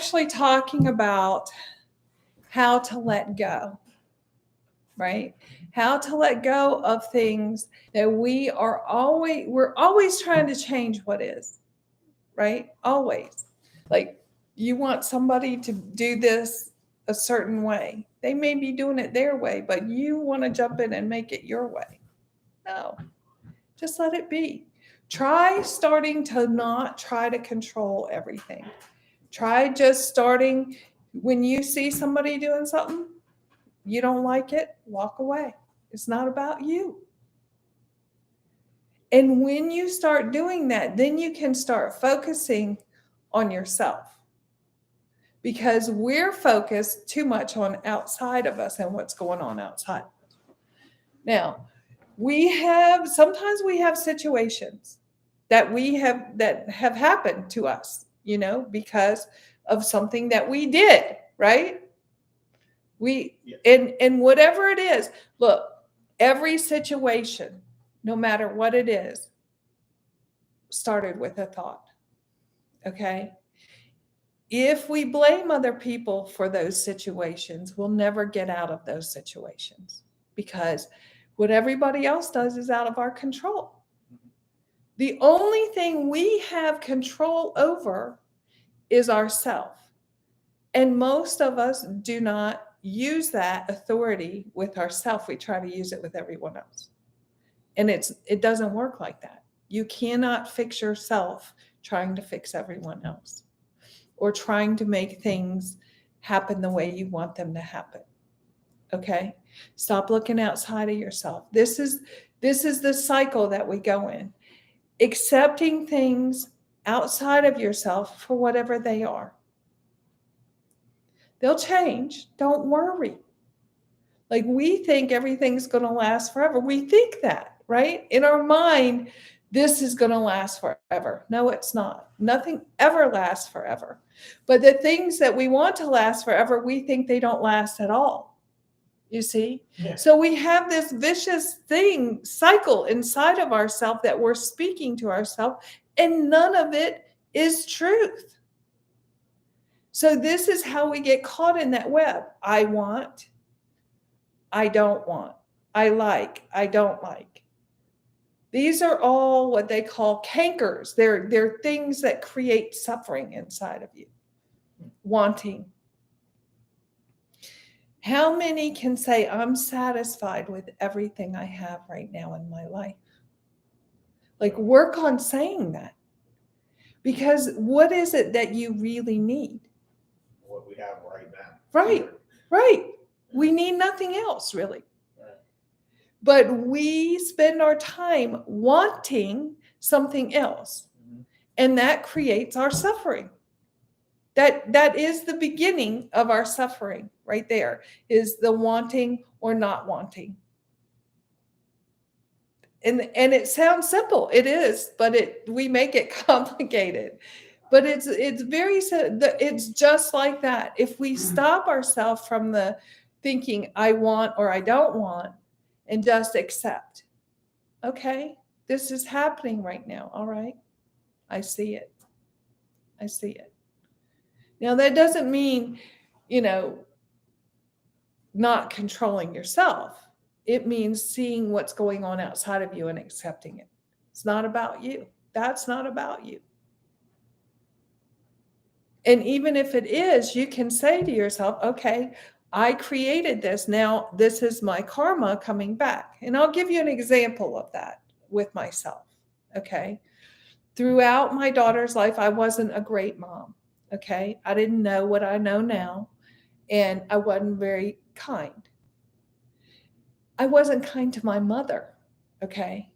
actually talking about how to let go, right? How to let go of things that we're always trying to change what is, right? Always. Like you want somebody to do this a certain way. They may be doing it their way, but you want to jump in and make it your way. No, just let it be. Try starting to not try to control everything. Try just starting when you see somebody doing something, you don't like it, walk away. It's not about you. And when you start doing that, then you can start focusing on yourself. Because we're focused too much on outside of us and what's going on outside. Now, sometimes we have situations that have happened to us, because of something that we did, right? And whatever it is, look, every situation, no matter what it is, started with a thought. Okay? If we blame other people for those situations, we'll never get out of those situations because what everybody else does is out of our control. The only thing we have control over is ourself. And most of us do not use that authority with ourself. We try to use it with everyone else. And it doesn't work like that. You cannot fix yourself trying to fix everyone else or trying to make things happen the way you want them to happen. Okay? Stop looking outside of yourself. This is the cycle that we go in. Accepting things outside of yourself for whatever they are. They'll change. Don't worry. Like we think everything's going to last forever. We think that, right? In our mind, this is going to last forever. No, it's not. Nothing ever lasts forever. But the things that we want to last forever, we think they don't last at all. You see? Yeah. So we have this vicious cycle inside of ourselves that we're speaking to ourselves, and none of it is truth. So this is how we get caught in that web. I want, I don't want. I like, I don't like. These are all what they call cankers. They're things that create suffering inside of you. Wanting. How many can say, I'm satisfied with everything I have right now in my life? Like, work on saying that. Because what is it that you really need? What we have right now. Right. We need nothing else, really. Right. But we spend our time wanting something else. Mm-hmm. And that creates our suffering. That is the beginning of our suffering right there, is the wanting or not wanting. And it sounds simple. It is, but we make it complicated. But it's just like that. If we stop ourselves from the thinking I want or I don't want and just accept, okay, this is happening right now. All right. I see it. Now that doesn't mean, not controlling yourself. It means seeing what's going on outside of you and accepting it. It's not about you. That's not about you. And even if it is, you can say to yourself, okay, I created this. Now this is my karma coming back. And I'll give you an example of that with myself. Okay. Throughout my daughter's life, I wasn't a great mom. Okay. I didn't know what I know now. And I wasn't very kind. I wasn't kind to my mother. Okay.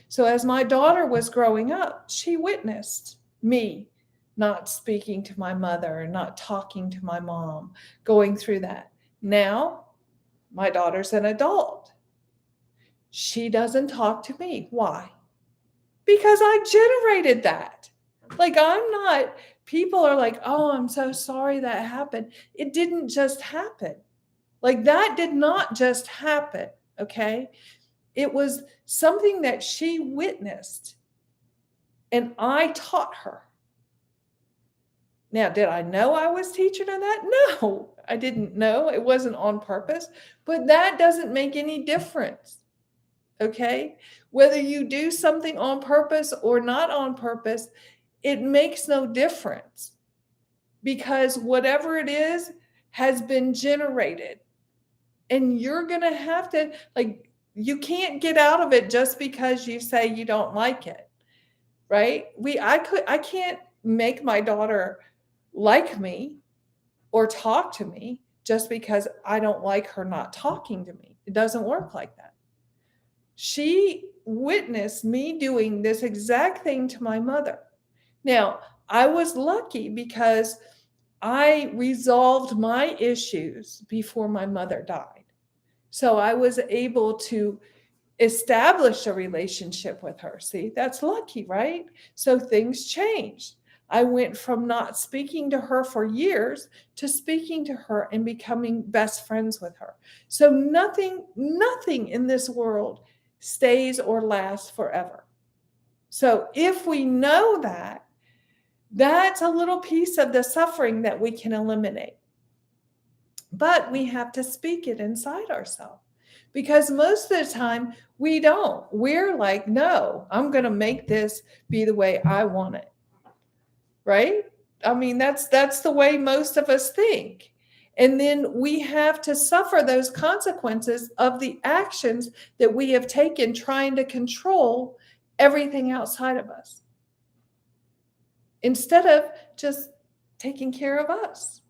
So as my daughter was growing up, she witnessed me not speaking to my mother, not talking to my mom, going through that. Now, my daughter's an adult. She doesn't talk to me. Why? Because I generated that. Like, people are like, oh, I'm so sorry that happened. It didn't just happen. Like, that did not just happen, okay? It was something that she witnessed, and I taught her. Now, did I know I was teaching her that? No, I didn't know. It wasn't on purpose, but that doesn't make any difference. Okay? Whether you do something on purpose or not on purpose, it makes no difference, because whatever it is has been generated, and you're going to have to, like, you can't get out of it just because you say you don't like it, right? I can't make my daughter like me or talk to me just because I don't like her not talking to me. It doesn't work like that. She witnessed me doing this exact thing to my mother. Now, I was lucky because I resolved my issues before my mother died. So I was able to establish a relationship with her. See, that's lucky, right? So things changed. I went from not speaking to her for years to speaking to her and becoming best friends with her. So nothing in this world stays or lasts forever. So if we know that, that's a little piece of the suffering that we can eliminate. But we have to speak it inside ourselves, because most of the time we don't. We're like, no, I'm going to make this be the way I want it. Right? I mean, that's the way most of us think. And then we have to suffer those consequences of the actions that we have taken trying to control everything outside of us, instead of just taking care of us.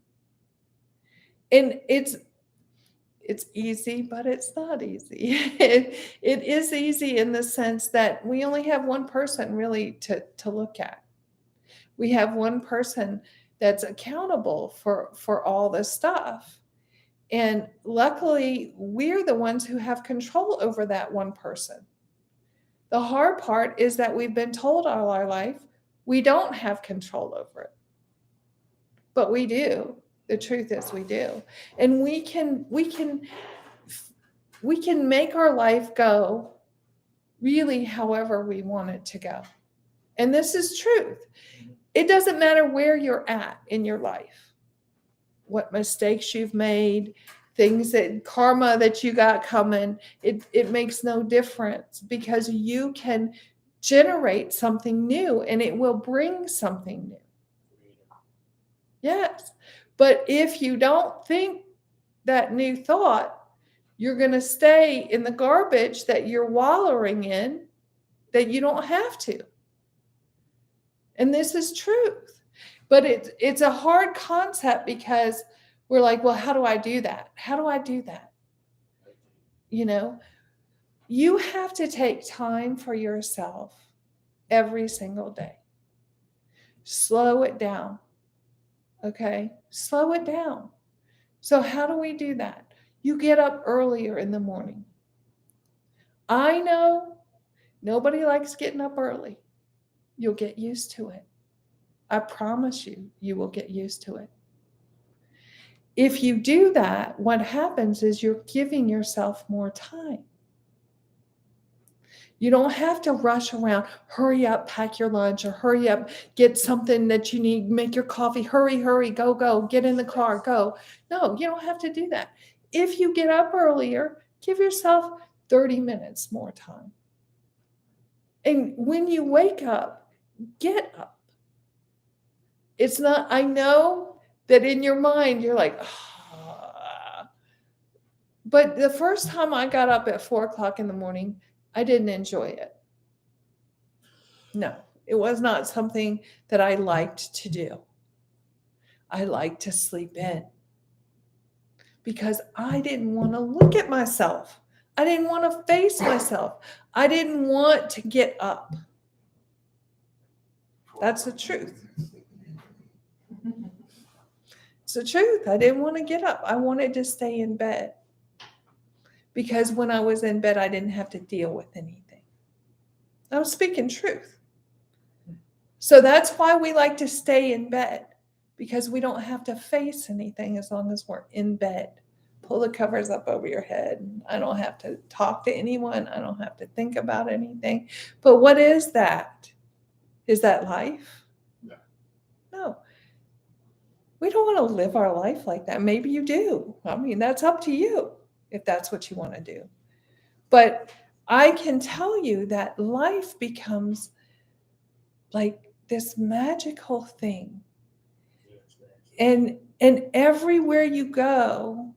And it's easy, but it's not easy. It is easy in the sense that we only have one person really to look at. We have one person that's accountable for all this stuff. And luckily, we're the ones who have control over that one person. The hard part is that we've been told all our life we don't have control over it. But we do. The truth is we do. And we can make our life go really however we want it to go. And this is truth. It doesn't matter where you're at in your life, what mistakes you've made, things that karma that you got coming. It makes no difference, because you can generate something new and it will bring something new. Yes. But if you don't think that new thought, you're going to stay in the garbage that you're wallowing in, that you don't have to. And this is truth. But it's a hard concept, because we're like, well, how do I do that? How do I do that? You know, you have to take time for yourself every single day. Slow it down. Okay? Slow it down. So how do we do that? You get up earlier in the morning. I know nobody likes getting up early. You'll get used to it. I promise you, you will get used to it. If you do that, what happens is you're giving yourself more time. You don't have to rush around, hurry up, pack your lunch, or hurry up, get something that you need, make your coffee, hurry, go, get in the car, go. No, you don't have to do that. If you get up earlier, give yourself 30 minutes more time. And when you wake up, get up. It's not, I know that in your mind, you're like, but the first time I got up at 4:00 in the morning, I didn't enjoy it. No, it was not something that I liked to do. I liked to sleep in, because I didn't want to look at myself. I didn't want to face myself. I didn't want to get up. That's the truth. It's the truth. I didn't want to get up. I wanted to stay in bed, because when I was in bed, I didn't have to deal with anything. I'm speaking truth. So that's why we like to stay in bed, because we don't have to face anything as long as we're in bed. Pull the covers up over your head. I don't have to talk to anyone. I don't have to think about anything. But what is that? Is that life? No. No. We don't want to live our life like that. Maybe you do. I mean, that's up to you if that's what you want to do. But I can tell you that life becomes like this magical thing. And everywhere you go,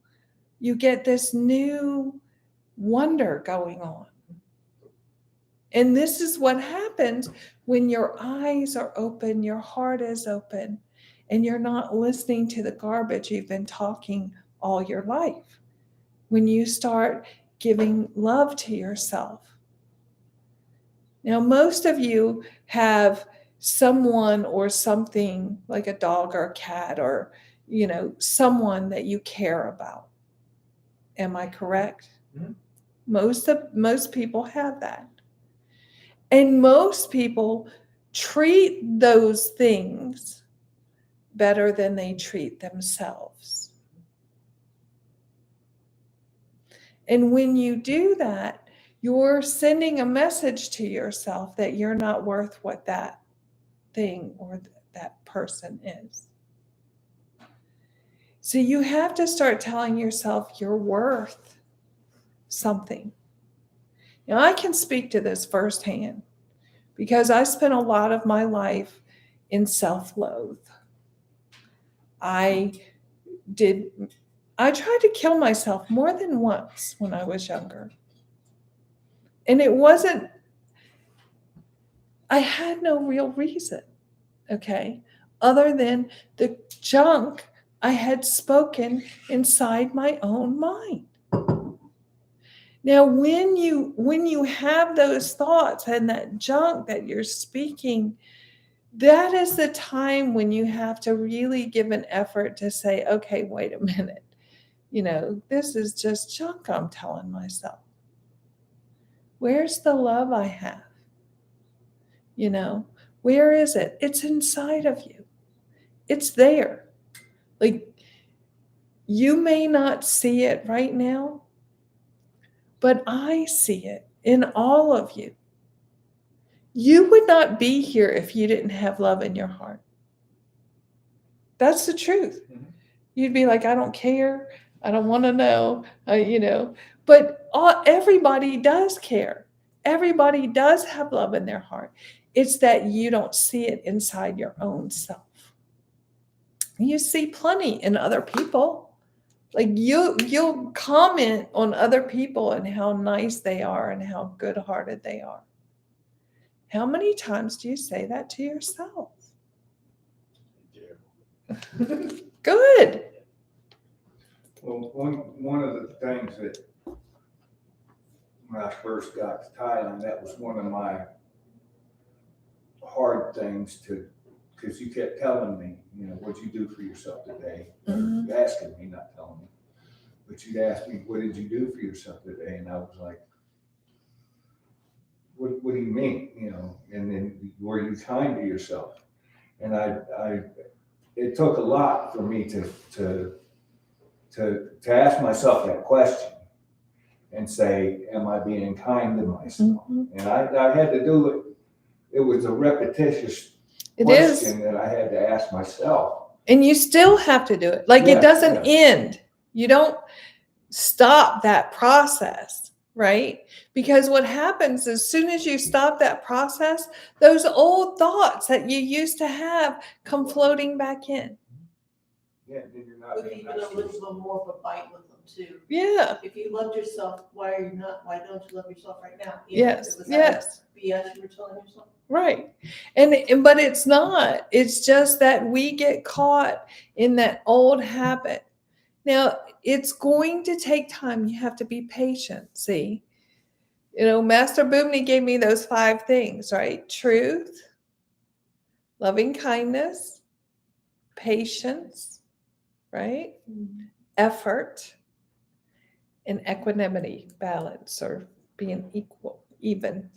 you get this new wonder going on. And this is what happens when your eyes are open, your heart is open, and you're not listening to the garbage you've been talking all your life. When you start giving love to yourself. Now, most of you have someone or something like a dog or a cat or, someone that you care about. Am I correct? Mhm. Most people have that. And most people treat those things better than they treat themselves. And when you do that, you're sending a message to yourself that you're not worth what that thing or that person is. So you have to start telling yourself you're worth something. Now, I can speak to this firsthand because I spent a lot of my life in self-loathe. I tried to kill myself more than once when I was younger. And I had no real reason, okay, other than the junk I had spoken inside my own mind. Now, when you have those thoughts and that junk that you're speaking, that is the time when you have to really give an effort to say, okay, wait a minute. This is just junk I'm telling myself. Where's the love I have? Where is it? It's inside of you. It's there. Like, you may not see it right now, but I see it in all of you. You would not be here if you didn't have love in your heart. That's the truth. Mhm. You'd be like, I don't care. I don't want to know, But everybody does care. Everybody does have love in their heart. It's that you don't see it inside your own self. You see plenty in other people. Like you'll comment on other people and how nice they are and how good-hearted they are. How many times do you say that to yourself? Yeah. Good. Well, one of the things that when I first got to Thailand, that was one of my hard things because you kept telling me, what'd you do for yourself today? Mhm. You're asking me, not telling me. But you'd ask me, what did you do for yourself today? And I was like, what do you mean? And then were you kind to yourself? And it took a lot for me to ask myself that question and say, am I being kind to myself? Mhm. And I had to do it. It was a repetitious It is. question that I had to ask myself. And you still have to do it. Like it Yes, doesn't yes. end. You don't stop that process, right? Because what happens as soon as you stop that process, those old thoughts that you used to have come floating back in. Yeah, then you're not With being even nice a to yourself. little more of a bite with them too. Yeah. If you loved yourself, why don't you love yourself right now? Yes. Was that Yes. BS you were telling yourself? Right. But it's not. It's just that we get caught in that old habit. Now, it's going to take time. You have to be patient. See, Master Boomney gave me those 5 things, right? Truth, loving kindness, patience, right? Effort, and equanimity, balance, or being even.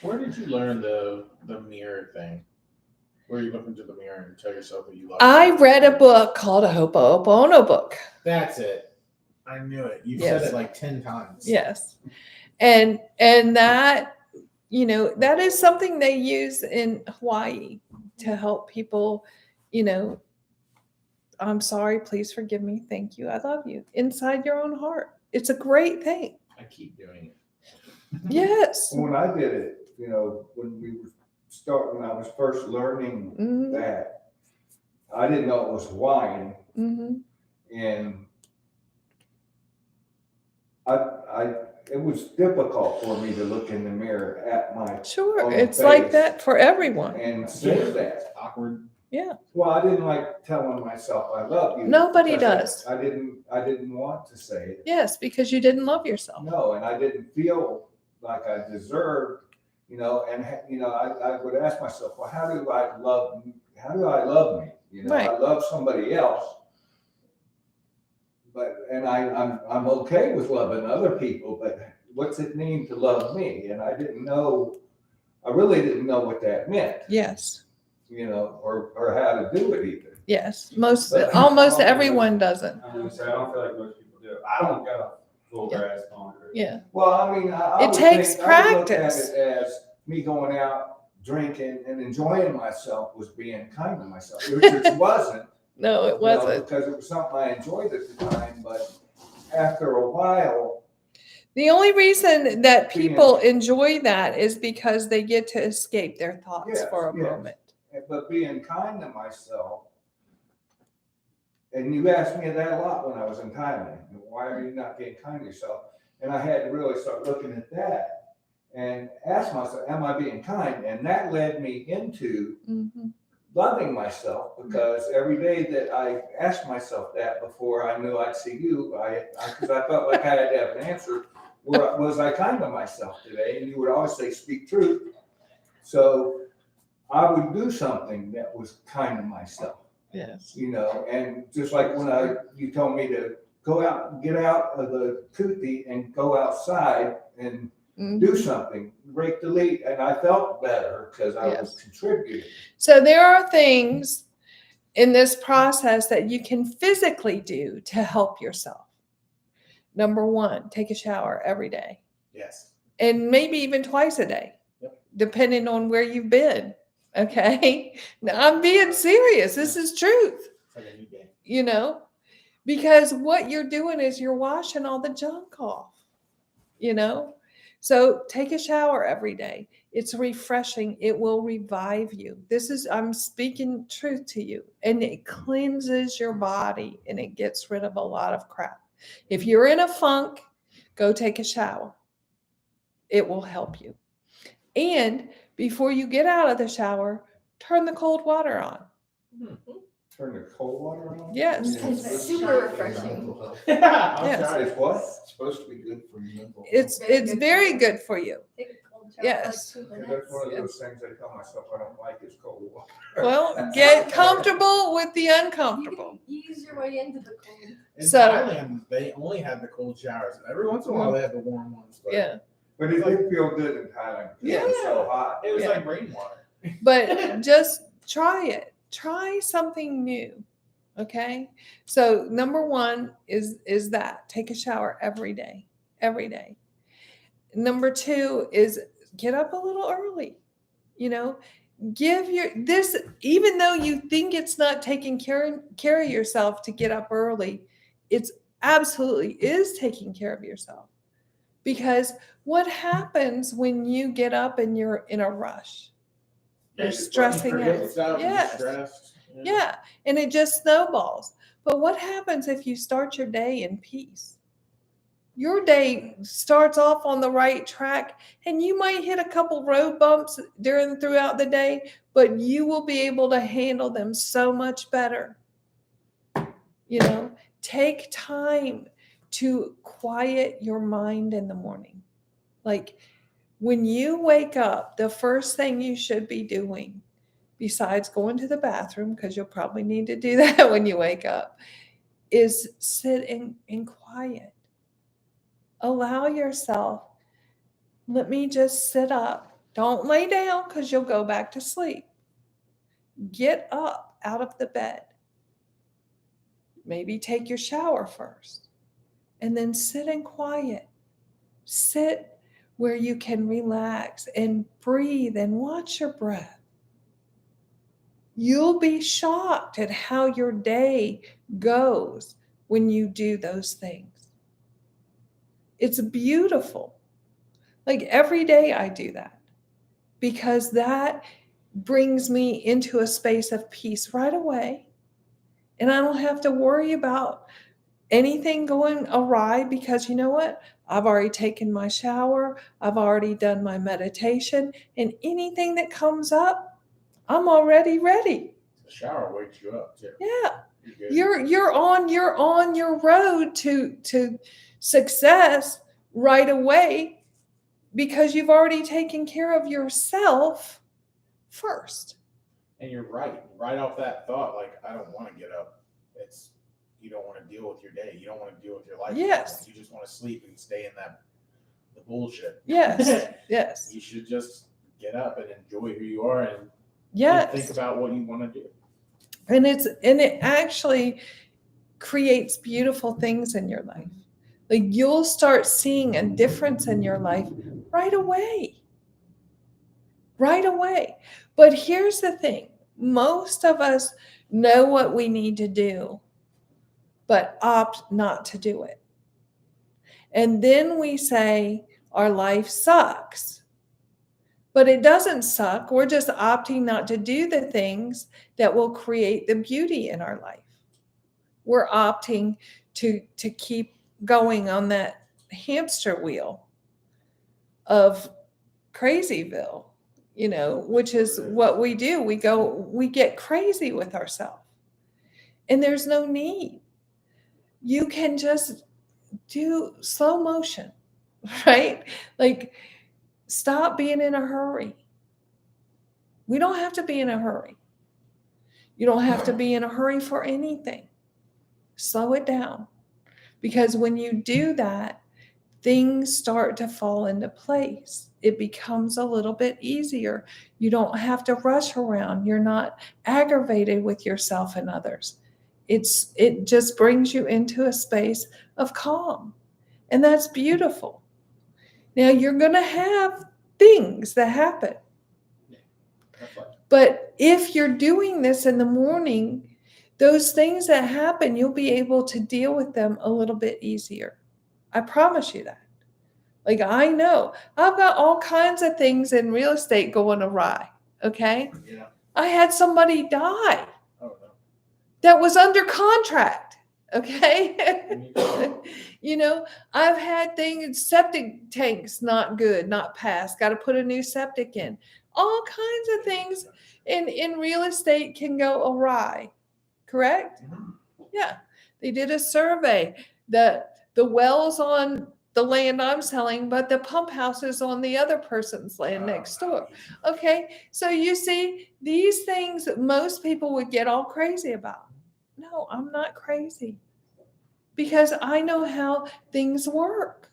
Where did you learn the mirror thing? Where you look into the mirror and tell yourself that you love I yourself? read a book called a Ho'oponopono book. That's it. I knew it. You've Yes. said it like 10 times. Yes. And that, that is something they use in Hawaii to help people, I'm sorry, please forgive me, thank you, I love you, inside your own heart. It's a great thing. I keep doing it. Yes. When I did it, you know, when I was first learning Hmm. that, I didn't know it was Hawaiian, Hmm. and it was difficult for me to look in the mirror at my Sure. own It's like face that for everyone. and say that. Awkward. Well, I didn't like telling myself I love you. Nobody because does. I didn't want to say it. Yes, because you didn't love yourself. No, and I didn't feel like I deserved, you know, and you know, I would ask myself, well, how do I love me? You know, Right. I love somebody else, and I'm okay with loving other people, but what's it mean to love me? And I really didn't know what that meant, Yes. you know, or how to do it either. Yes. But- Almost everyone doesn't. I'm gonna say, I don't feel like most people do. I don't got a full grasp on it. Yeah. Well, I mean, I It would takes think- I would look at practice. it as me going out drinking and enjoying myself was being kind to myself, which wasn't. No, it you know, wasn't. because it was something I enjoyed at the time, but after a while, The only reason that people enjoy that is because they get to escape their thoughts Yes, for a yes. moment. but being kind to myself, and you asked me that a lot when I was in Thailand, why are you not being kind to yourself? And I had to really start looking at that and ask myself, am I being kind? And that led me into Mhm. loving myself, because every day that I asked myself that before I knew I'd see you, because I felt like I had to have an answer. Was I kind to myself today? And you would always say, speak truth. So I would do something that was kind to myself, Yes. you know, and just like when you told me to go out, get out of the koozie and go outside and Mhm. do something, break the lead, and I felt better because I was Yes. contributing. So there are things in this process that you can physically do to help yourself. Number one, take a shower every day, Yes. and maybe even twice a day, Yep. depending on where you've been. Okay. Now, I'm being serious. This is truth, It's like a new day. you know, because what you're doing is you're washing all the junk off, you know. So take a shower every day. It's refreshing. It will revive you. I'm speaking truth to you, and it cleanses your body and it gets rid of a lot of crap. If you're in a funk, go take a shower. It will help you. And before you get out of the shower, turn the cold water on. Turn the cold water on? Yes. It's super refreshing. I'm Yes. sorry. It's what? It's supposed to be good for your mental. It's very good for you. Take a cold shower Yes. for like 2 That's minutes. one of those things I tell myself I don't like is cold water. Well, get comfortable with the You uncomfortable. can ease your way into the cold. In So- Thailand, they only had the cold showers. Every once in a while, they had the warm ones. But Yeah. But it did feel good in Thailand. It was so hot. It was Yeah. like rainwater. But just try it. Try something new. Okay. So number one is that take a shower every day. Every day. Number two is get up a little early. You know, even though you think it's not taking care of yourself to get up early, it's absolutely is taking care of yourself. Because what happens when you get up and you're in a rush? You're stressing out. Yes. Stressed. Yeah, and it just snowballs. But what happens if you start your day in peace? Your day starts off on the right track, and you might hit a couple road bumps throughout the day, but you will be able to handle them so much better. You know, take time to quiet your mind in the morning. Like when you wake up, the first thing you should be doing, besides going to the bathroom, because you'll probably need to do that when you wake up, is sit in quiet. Allow yourself, let me just sit up. Don't lay down because you'll go back to sleep. Get up out of the bed. Maybe take your shower first and then sit in quiet. Sit where you can relax and breathe and watch your breath. You'll be shocked at how your day goes when you do those things. It's beautiful. Like every day I do that because that brings me into a space of peace right away. And I don't have to worry about anything going awry because you know what? I've already taken my shower. I've already done my meditation, and anything that comes up, I'm already ready. The shower wakes you up too. Yeah. You're good. You're on your road to success right away because you've already taken care of yourself first. And you're right off that thought. Like, I don't want to get up. It's, you don't want to deal with your day. You don't want to deal with your life. Yes. You just want to sleep and stay in the bullshit. Yes. Yes. You should just get up and enjoy who you are and Yes. think about what you want to do. And it actually creates beautiful things in your life. Like you'll start seeing a difference in your life right away. Right away. But here's the thing. Most of us know what we need to do, but opt not to do it. And then we say our life sucks. But it doesn't suck. We're just opting not to do the things that will create the beauty in our life. We're opting to keep going on that hamster wheel of Crazyville, which is what we do. We get crazy with ourselves. And there's no need. You can just do slow motion, right? Like, stop being in a hurry. We don't have to be in a hurry. You don't have to be in a hurry for anything. Slow it down. Because when you do that, things start to fall into place. It becomes a little bit easier. You don't have to rush around. You're not aggravated with yourself and others. It just brings you into a space of calm. And that's beautiful. Now, you're going to have things that happen. That's like, But if you're doing this in the morning, those things that happen, you'll be able to deal with them a little bit easier. I promise you that. Like, I know I've got all kinds of things in real estate going awry. Okay. yeah. I had somebody die Oh, no. that was under contract. Okay. Me I've had things, septic tanks not good, not passed, got to put a new septic in. All kinds of things in real estate can go awry. Correct? Mhm. Yeah. They did a survey. The wells on the land I'm selling, but the pump house is on the other person's land next door. Okay. So you see, these things that most people would get all crazy about. No, I'm not crazy. Because I know how things work.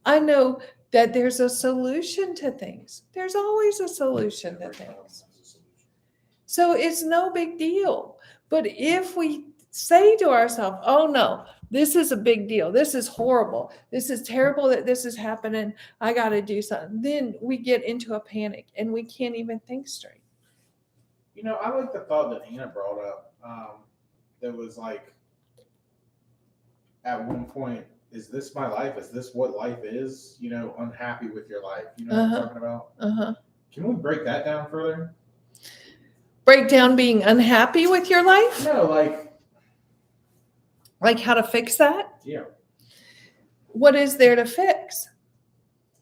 I know that there's a solution to things. There's always a solution to things. So it's no big deal. But if we say to ourselves, oh no, this is a big deal. This is horrible. This is terrible that this is happening. I got to do something. Then we get into a panic and we can't even think straight. I like the thought that Hannah brought up. That was like, at one point, is this my life? Is this what life is? Unhappy with your life. You know what I'm talking about? Uh-huh. Can we break that down further? Break down being unhappy with your life? No, Like how to fix that? yeah. What is there to fix?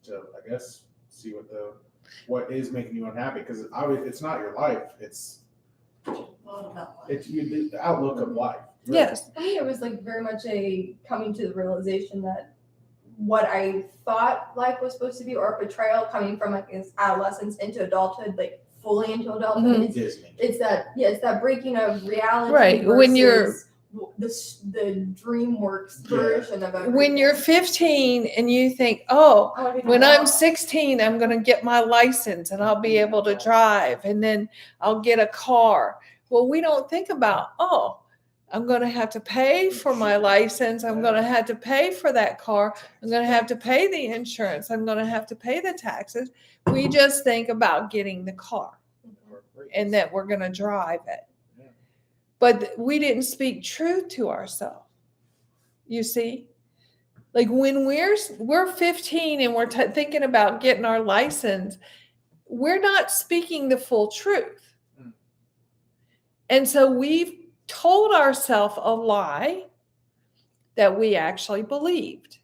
So I guess see what is making you unhappy, because it's not your life. It's the outlook of life. really. Yes. For me, it was like very much a coming to the realization that what I thought life was supposed to be, or a portrayal coming from like adolescence into adulthood, like fully into adulthood. Mhm. Disney. It's that breaking of reality. Right, when you're- versus the DreamWorks version of everything. When you're 15 and you think, oh, I wanna be when grown I'm up. 16, I'm going to get my license and I'll be able to drive and then I'll get a car. Well, we don't think about, oh, I'm going to have to pay for my license. I'm going to have to pay for that car. I'm going to have to pay the insurance. I'm going to have to pay the taxes. We just think about getting the car. and that we're going to drive it. Yeah. But we didn't speak truth to ourselves. You see? Like when we're 15 and we're thinking about getting our license, we're not speaking the full truth. Mm. And so we've told ourselves a lie that we actually believed.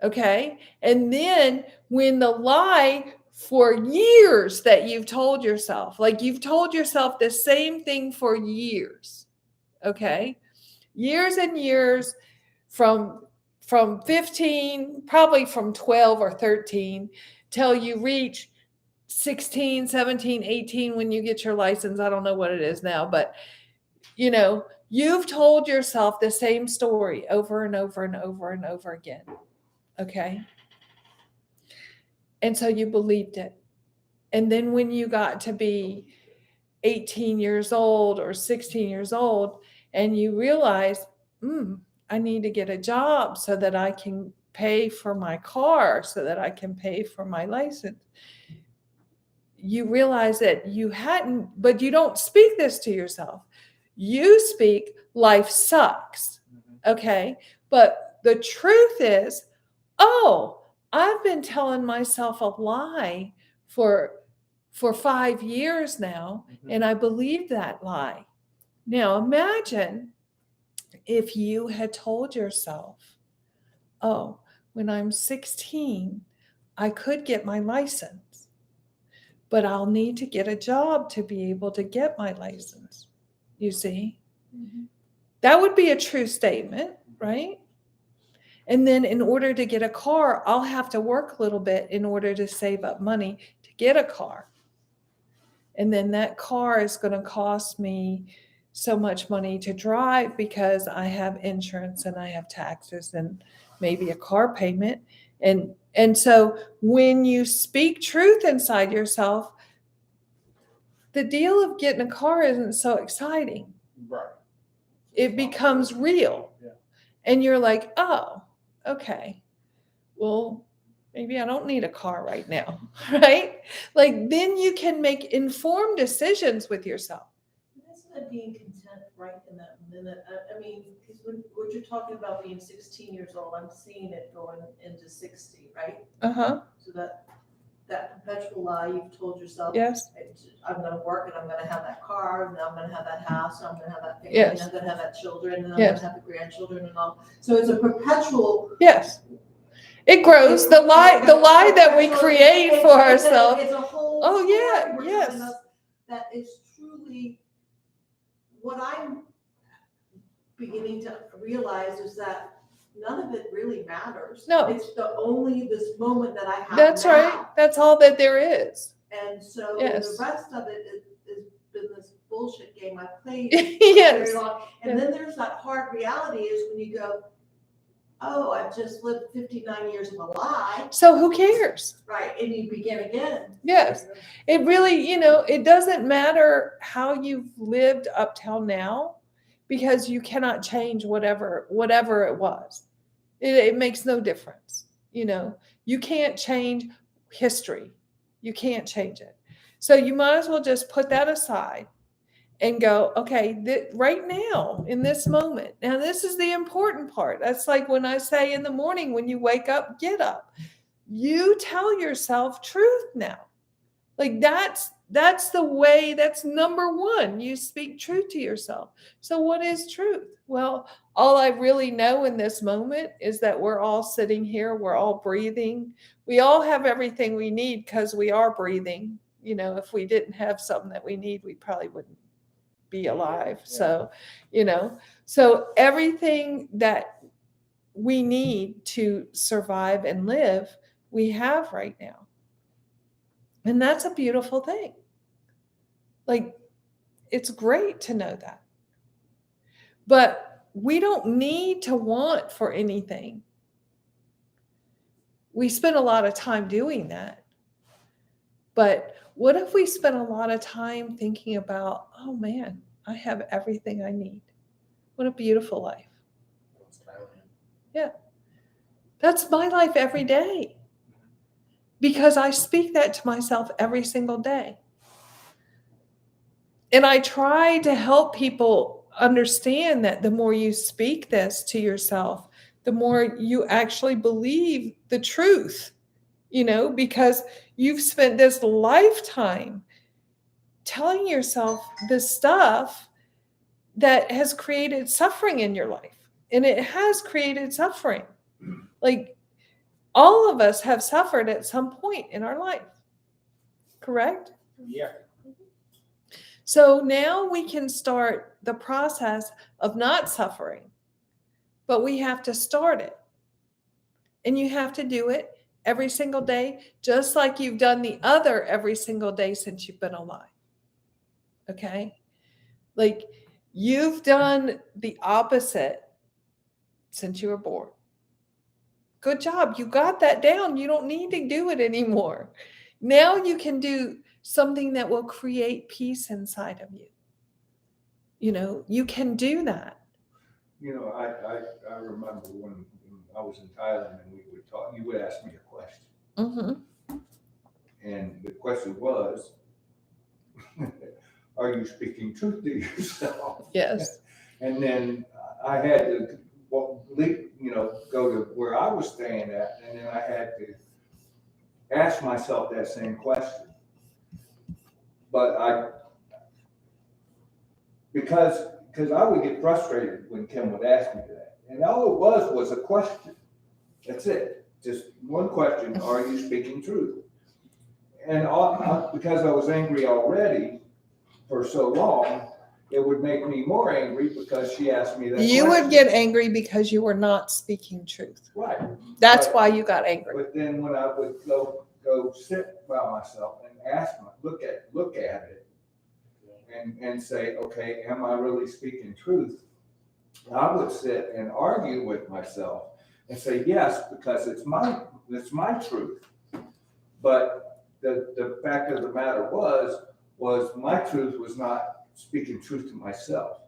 Okay? And then when the lie for years that you've told yourself, like you've told yourself the same thing for years. Okay? Years and years from 15, probably from 12 or 13 till you reach 16, 17, 18 when you get your license. I don't know what it is now, but you know, you've told yourself the same story over and over and over and over again. Okay? And so you believed it. And then when you got to be 18 years old or 16 years old and you realize, I need to get a job so that I can pay for my car, so that I can pay for my license. You realize that you hadn't, but you don't speak this to yourself. You speak, life sucks. Okay. But the truth is, oh, I've been telling myself a lie for 5 years now, and I believe that lie. Now imagine if you had told yourself, oh, when I'm 16, I could get my license, but I'll need to get a job to be able to get my license. You see? Mm-hmm. That would be a true statement, right? And then in order to get a car, I'll have to work a little bit in order to save up money to get a car. And then that car is going to cost me so much money to drive because I have insurance and I have taxes and maybe a car payment. And so when you speak truth inside yourself, the deal of getting a car isn't so exciting. Right. It becomes real. Yeah. And you're like, oh, okay, well, maybe I don't need a car right now, right? Like then you can make informed decisions with yourself. Isn't it being content right in that minute? I mean, because what you're talking about being 16 years old, I'm seeing it going into 60, right? Uh-huh. So that perpetual lie you've told yourself. Yes. I'm going to work and I'm going to have that car and I'm going to have that house and I'm going to have that family Yes. and I'm going to have that children and I'm Yes. going to have the grandchildren and all. So it's a perpetual. Yes. It grows. The lie that we create for ourselves. It's a whole. Oh, yeah, story we're yes. telling us that is truly what I'm beginning to realize is that none of it really matters. No. It's this moment that I have. That's now. right. That's all that there is. And so Yes. the rest of it is been this bullshit game I played Yes. very long. And then there's that hard reality is when you go, oh, I've just lived 59 years of a lie. So who cares? Right. And you begin again. Yes. It really, it doesn't matter how you've lived up till now because you cannot change whatever it was. It makes no difference. You can't change history. You can't change it. So you might as well just put that aside and go, okay, right now in this moment. Now, this is the important part. That's like when I say in the morning, when you wake up, get up. You tell yourself truth now. Like that's the way, that's number one. You speak truth to yourself. So what is truth? Well, all I really know in this moment is that we're all sitting here. We're all breathing. We all have everything we need because we are breathing. If we didn't have something that we need, we probably wouldn't be alive. Yeah. So, so everything that we need to survive and live, we have right now. And that's a beautiful thing. Like, it's great to know that. But we don't need to want for anything. We spend a lot of time doing that. But what if we spent a lot of time thinking about, oh man, I have everything I need. What a beautiful life. Yeah. That's my life every day. Because I speak that to myself every single day. And I try to help people understand that the more you speak this to yourself, the more you actually believe the truth, because you've spent this lifetime telling yourself this stuff that has created suffering in your life. And it has created suffering. Like, all of us have suffered at some point in our life, correct? Yeah. So now we can start the process of not suffering, but we have to start it. And you have to do it every single day, just like you've done the other every single day since you've been alive. Okay? Like, you've done the opposite since you were born. Good job. You got that down. You don't need to do it anymore. Now you can do something that will create peace inside of you. You can do that. I remember when I was in Thailand and we would talk, you would ask me a question. Mm-hmm. And the question was, are you speaking truth to yourself? Yes. And then I had to, go to where I was staying at, and then I had to ask myself that same question. But because I would get frustrated when Kim would ask me that. And all it was a question. That's it. Just one question, are you speaking truth? And because I was angry already for so long, it would make me more angry because she asked me that You question. would get angry because you were not speaking truth. Right. That's Right. why you got angry. But then when I would go sit by myself and look at it and say, okay, am I really speaking truth? I would sit and argue with myself and say, yes, because it's my truth. But the fact of the matter was my truth was not speaking truth to myself.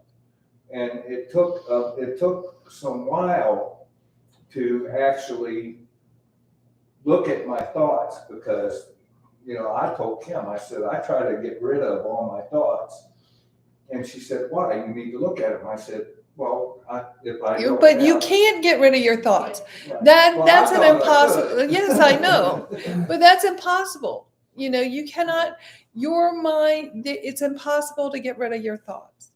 And it took some while to actually look at my thoughts, because I told Kim, I said, I try to get rid of all my thoughts. And she said, why? You need to look at them. I said, well, You can't get rid of your thoughts. Right. That's Well, an I thought I impossible. could. Yes, I know, but that's impossible. You cannot. Your mind. It's impossible to get rid of your thoughts.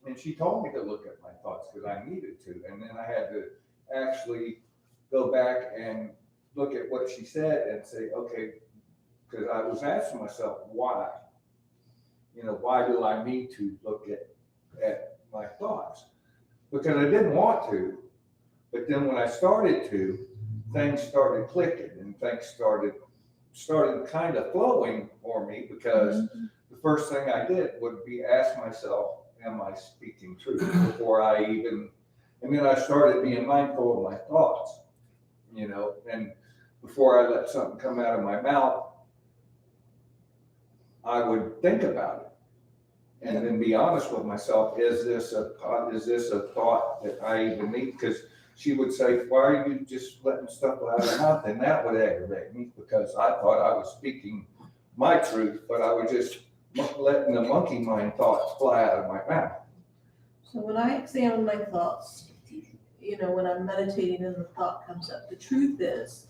And she told me to look at my thoughts because I needed to. And then I had to actually go back and look at what she said and say, okay, because I was asking myself, why? Why do I need to look at my thoughts? Because I didn't want to. But then when I started to, things started clicking and things started kind of flowing for me, because the first thing I did would be ask myself, am I speaking truth before and then I started being mindful of my thoughts, and before I let something come out of my mouth, I would think about it and then be honest with myself. Is this a thought that I even need? Because she would say, why are you just letting stuff out of your mouth? And that would aggravate me because I thought I was speaking my truth, but I was just letting the monkey mind thoughts fly out of my mouth. So when I examine my thoughts, when I'm meditating and the thought comes up, the truth is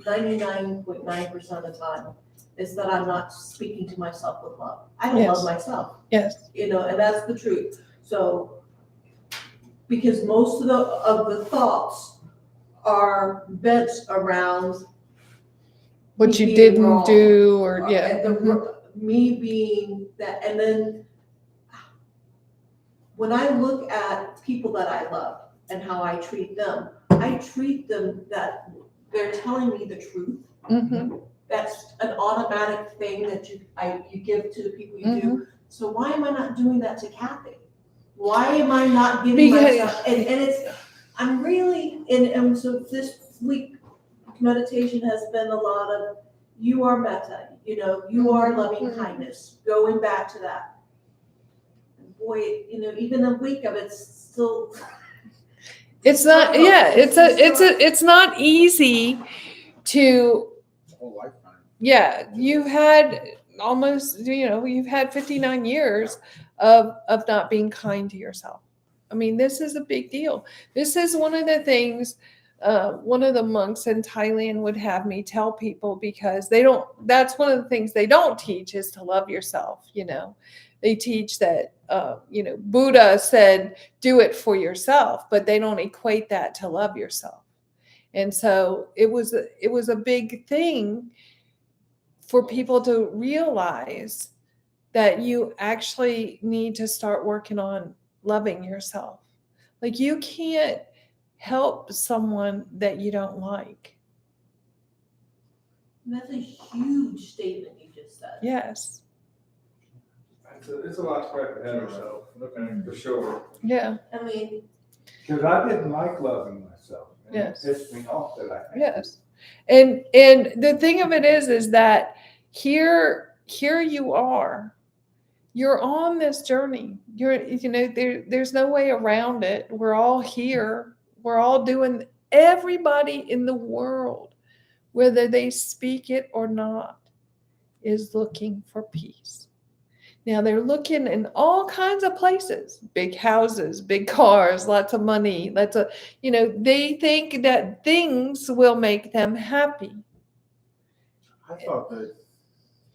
99.9% of the time is that I'm not speaking to myself with love. I don't love myself. Yes. And that's the truth. So, because most of the thoughts are bent around What you being didn't wrong, do, or me being that, and then when I look at people that I love and how I treat them that they're telling me the truth. Mhm. That's an automatic thing that you give to the people you do. So why am I not doing that to Kathy? Why am I not giving myself? And I'm really, and so this week meditation has been a lot of, you are metta, you are loving kindness, going back to that. Boy, even a week of it's still. It's not. Yeah, it's not easy to. Whole lifetime. Yeah, you've had almost, you've had 59 years of not being kind to yourself. I mean, this is a big deal. This is one of the things one of the monks in Thailand would have me tell people, because that's one of the things they don't teach, is to love yourself. They teach that, Buddha said, do it for yourself, but they don't equate that to love yourself. And so it was a big thing for people to realize that you actually need to start working on loving yourself. Like, you can't help someone that you don't like. And that's a huge statement you just said. Yes. It's a lot to scratch the head ourselves, for sure. Yeah. I mean, Because I didn't like loving myself. And Yes. It pissed me off that I had to. Yes. And the thing of it is that here you are. You're on this journey. There's no way around it. We're all here. We're all doing, everybody in the world, whether they speak it or not, is looking for peace. Now, they're looking in all kinds of places, big houses, big cars, lots of money, they think that things will make them happy. I thought that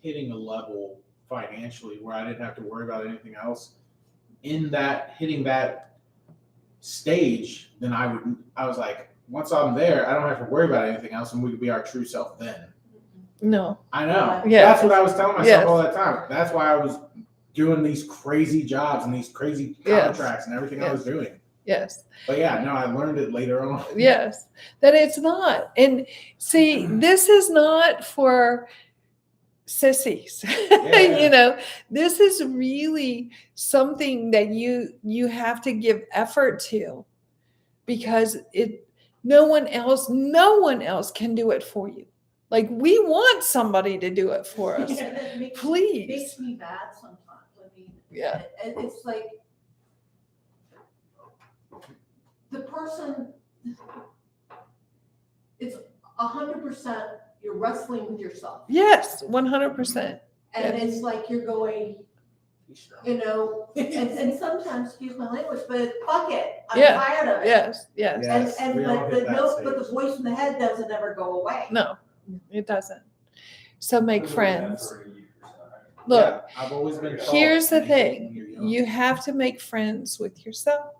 hitting a level financially where I didn't have to worry about anything else, hitting that stage, then I was like, once I'm there, I don't have to worry about anything else, and we could be our true self then. No. I know. Yeah. That's what I was telling myself Yes. all that time. That's why I was doing these crazy jobs and these crazy Yes. contracts and everything I was doing. Yes. But yeah, no, I learned it later on. Yes. That it's not. And see, this is not for sissies. Yeah. This is really something that you have to give effort to, because no one else can do it for you. Like, we want somebody to do it for us. and it makes Please. me bad sometimes. I mean, Yeah. it's like the person, it's 100% you're wrestling with yourself. Yes, 100%. And Yes. it's like you're going, and sometimes, excuse my language, but fuck it. I'm Yeah. tired of it. Yes, yes. Yes, And we all but hit that but the stage. voice in the head doesn't ever go away. No, it doesn't. So make friends. For years, Look, Yeah, I've always been taught here's the make it when thing. you're young. You have to make friends with yourself.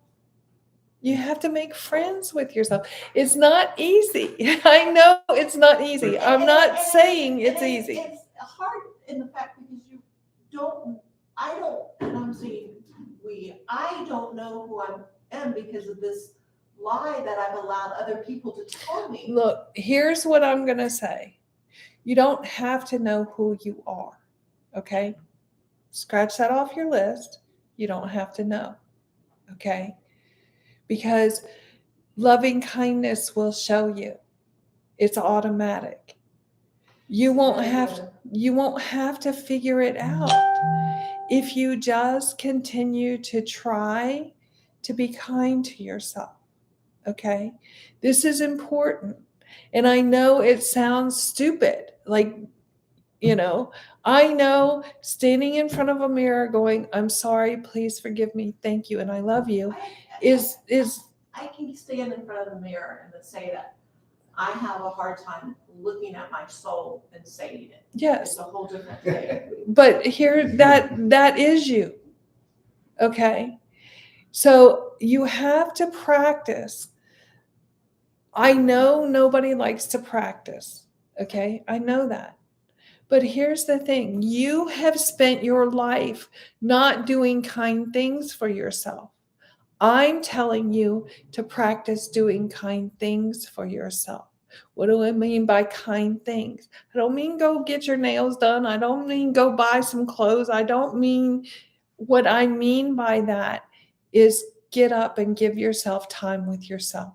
You have to make friends with yourself. It's not easy. I know it's not easy. I'm not saying it's easy. It's hard in the fact because and I'm saying I don't know who I am because of this lie that I've allowed other people to tell me. Look, here's what I'm going to say. You don't have to know who you are. Okay? Scratch that off your list. You don't have to know. Okay? Because loving kindness will show you. It's automatic. You won't have to figure it out if you just continue to try to be kind to yourself. Okay? This is important. And I know it sounds stupid. Like, I know standing in front of a mirror going, I'm sorry, please forgive me, thank you, and I love you, is I can stand in front of the mirror and say that I have a hard time looking at my soul and saying it. yes. It's a whole different thing. But here, that is you. Okay? So you have to practice. I know nobody likes to practice. Okay? I know that. But here's the thing. You have spent your life not doing kind things for yourself. I'm telling you to practice doing kind things for yourself. What do I mean by kind things? I don't mean go get your nails done. I don't mean go buy some clothes. What I mean by that is get up and give yourself time with yourself.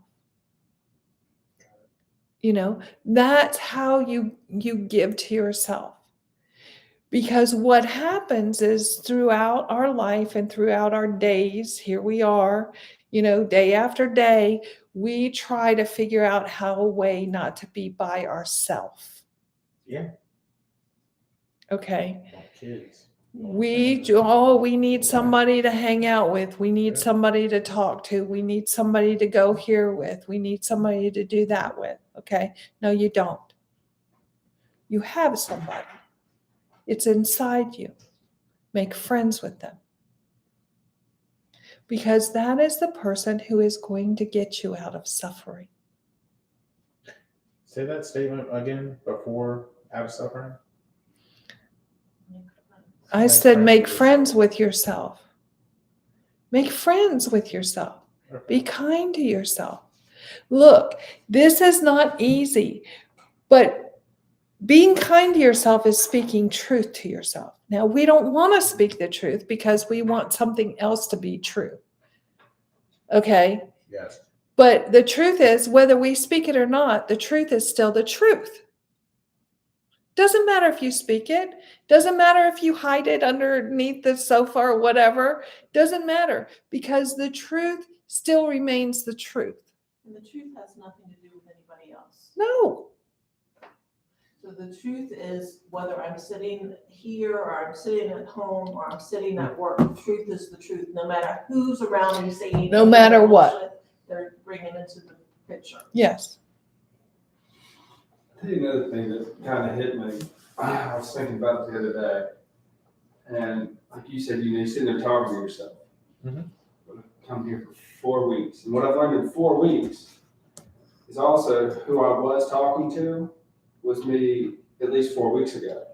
That's how you give to yourself. Because what happens is throughout our life and throughout our days, here we are, day after day, we try to figure out a way not to be by ourselves. Yeah. Okay. Kids. We need somebody to hang out with. We need somebody to talk to. We need somebody to go here with. We need somebody to do that with. Okay. No, you don't. You have somebody. It's inside you. Make friends with them. Because that is the person who is going to get you out of suffering. Say that statement again before out of suffering. I Make said, friends make with friends yourself. with yourself. Make friends with yourself. Okay. Be kind to yourself. Look, this is not easy, but being kind to yourself is speaking truth to yourself. Now, we don't want to speak the truth because we want something else to be true. Okay? Yes. But the truth is, whether we speak it or not, the truth is still the truth. Doesn't matter if you speak it. Doesn't matter if you hide it underneath the sofa or whatever. Doesn't matter because the truth still remains the truth. And the truth has nothing to do with anybody else. No. So the truth is, whether I'm sitting here or I'm sitting at home or I'm sitting at work, the truth is the truth, no matter who's around me saying. No matter any what. bullshit They're bringing into the picture. Yes. I tell you another thing that kind of hit me. I was thinking about it the other day. And like you said, you're sitting there talking to yourself. Mhm. I've come here for 4 weeks. And what I've learned in 4 weeks is also who I was talking to was me at least 4 weeks ago.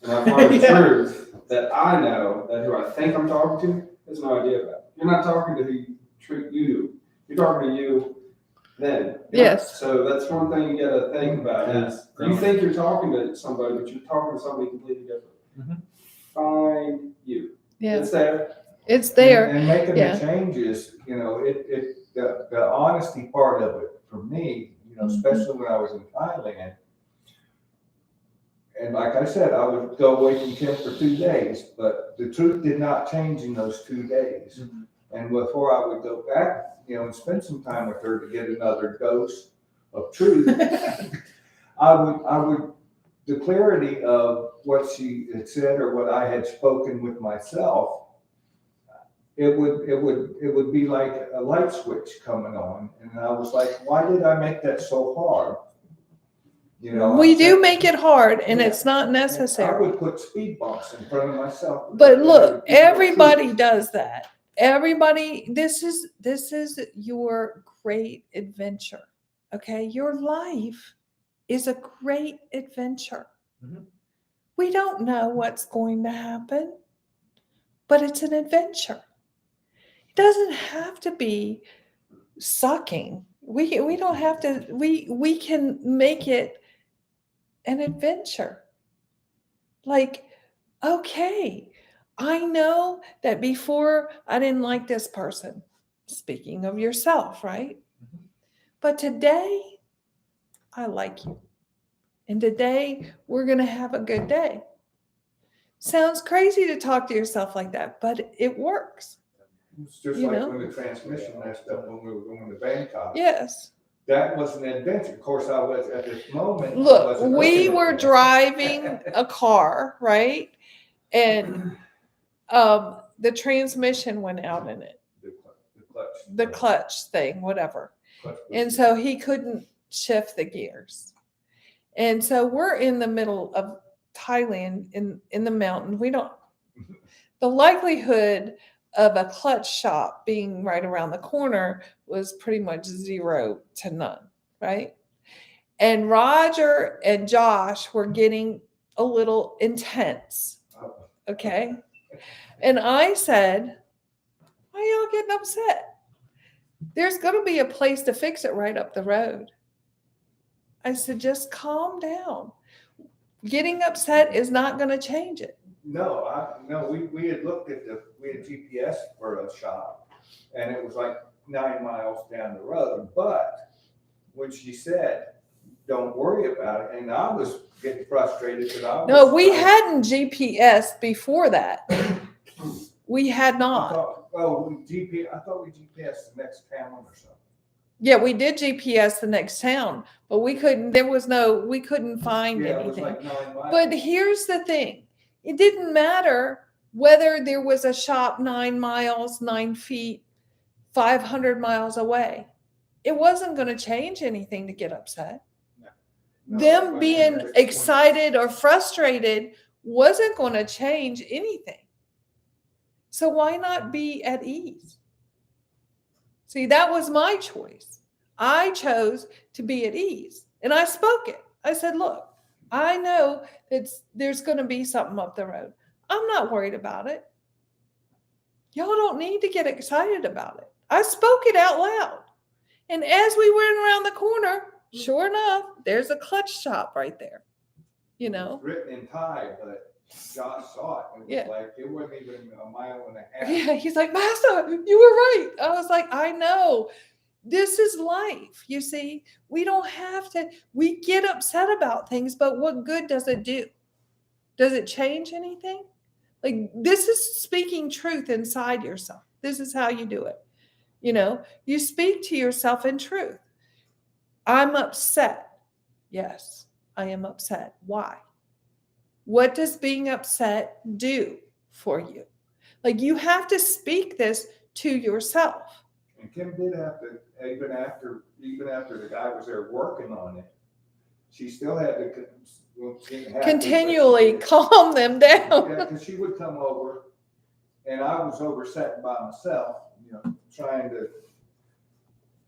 And I've learned the Yeah. truth that I know that who I think I'm talking to has no idea about. You're not talking to who you treat you do. You're talking to you then. Yes. So that's one thing you gotta think about is you think you're talking to somebody, but you're talking to somebody completely different. Mhm. Find you. Yeah. It's there. It's there. And making Yeah. the changes, the honesty part of it for me, especially when I was in Thailand. And like I said, I would go away from Kim for 2 days, but the truth did not change in those 2 days. Mhm. And before I would go back, and spend some time with her to get another dose of truth, I would, the clarity of what she had said or what I had spoken with myself, it would be like a light switch coming on. And I was like, why did I make that so hard? We do make it hard and it's not I necessary. would put speed bumps in front of myself. But look, everybody does that. Everybody, this is your great adventure. Okay? Your life is a great adventure. Mhm. We don't know what's going to happen, but it's an adventure. It doesn't have to be sucking. We don't have to, we can make it an adventure. Like, okay, I know that before I didn't like this person. Speaking of yourself, right? Mhm. But today, I like you. And today, we're going to have a good day. Sounds crazy to talk to yourself like that, but it works. It's just You like know? when the transmission messed up when we were going to Bangkok. Yes. That was an adventure. Of course, I was at this moment. I Look, wasn't we looking at were that. driving a car, right? And the transmission went out in it, the clutch thing, whatever. And so he couldn't shift the gears. And so we're in the middle of Thailand in the mountain. The likelihood of a clutch shop being right around the corner was pretty much 0 to none, right? And Roger and Josh were getting a little intense. Okay. And I said, why y'all getting upset? There's going to be a place to fix it right up the road. I said, just calm down. Getting upset is not going to change it. No, we had looked at we had GPS for a shop and it was like 9 miles down the road. But when she said, don't worry about it, and I was getting frustrated because I was. No, we hadn't GPS before that. We had I not. thought we GPS the next town or something. Yeah, we did GPS the next town, but we couldn't find Yeah, it was anything. like 9 miles. But here's the thing. It didn't matter whether there was a shop 9 miles, 9 feet, 500 miles away. It wasn't going to change anything to get upset. No, Them but being that's the point. excited or frustrated wasn't going to change anything. So why not be at ease? See, that was my choice. I chose to be at ease. And I spoke it. I said, look, I know that there's going to be something up the road. I'm not worried about it. Y'all don't need to get excited about it. I spoke it out loud. And as we went around the corner, sure enough, there's a clutch shop right there. You know? It was written in Thai, but Josh saw it. It was Yeah. like, it wasn't even a mile and a half. Yeah, he's like, Master, you were right. I was like, I know. This is life. You see, we don't have to, we get upset about things, but what good does it do? Does it change anything? Like, this is speaking truth inside yourself. This is how you do it. You know, you speak to yourself in truth. I'm upset. Yes, I am upset. Why? What does being upset do for you? Like, you have to speak this to yourself. And Kim did have to, even after the guy was there working on it, she still had to Continually calm them down. Yeah, because she would come over, and I was over sitting by myself, you know, trying to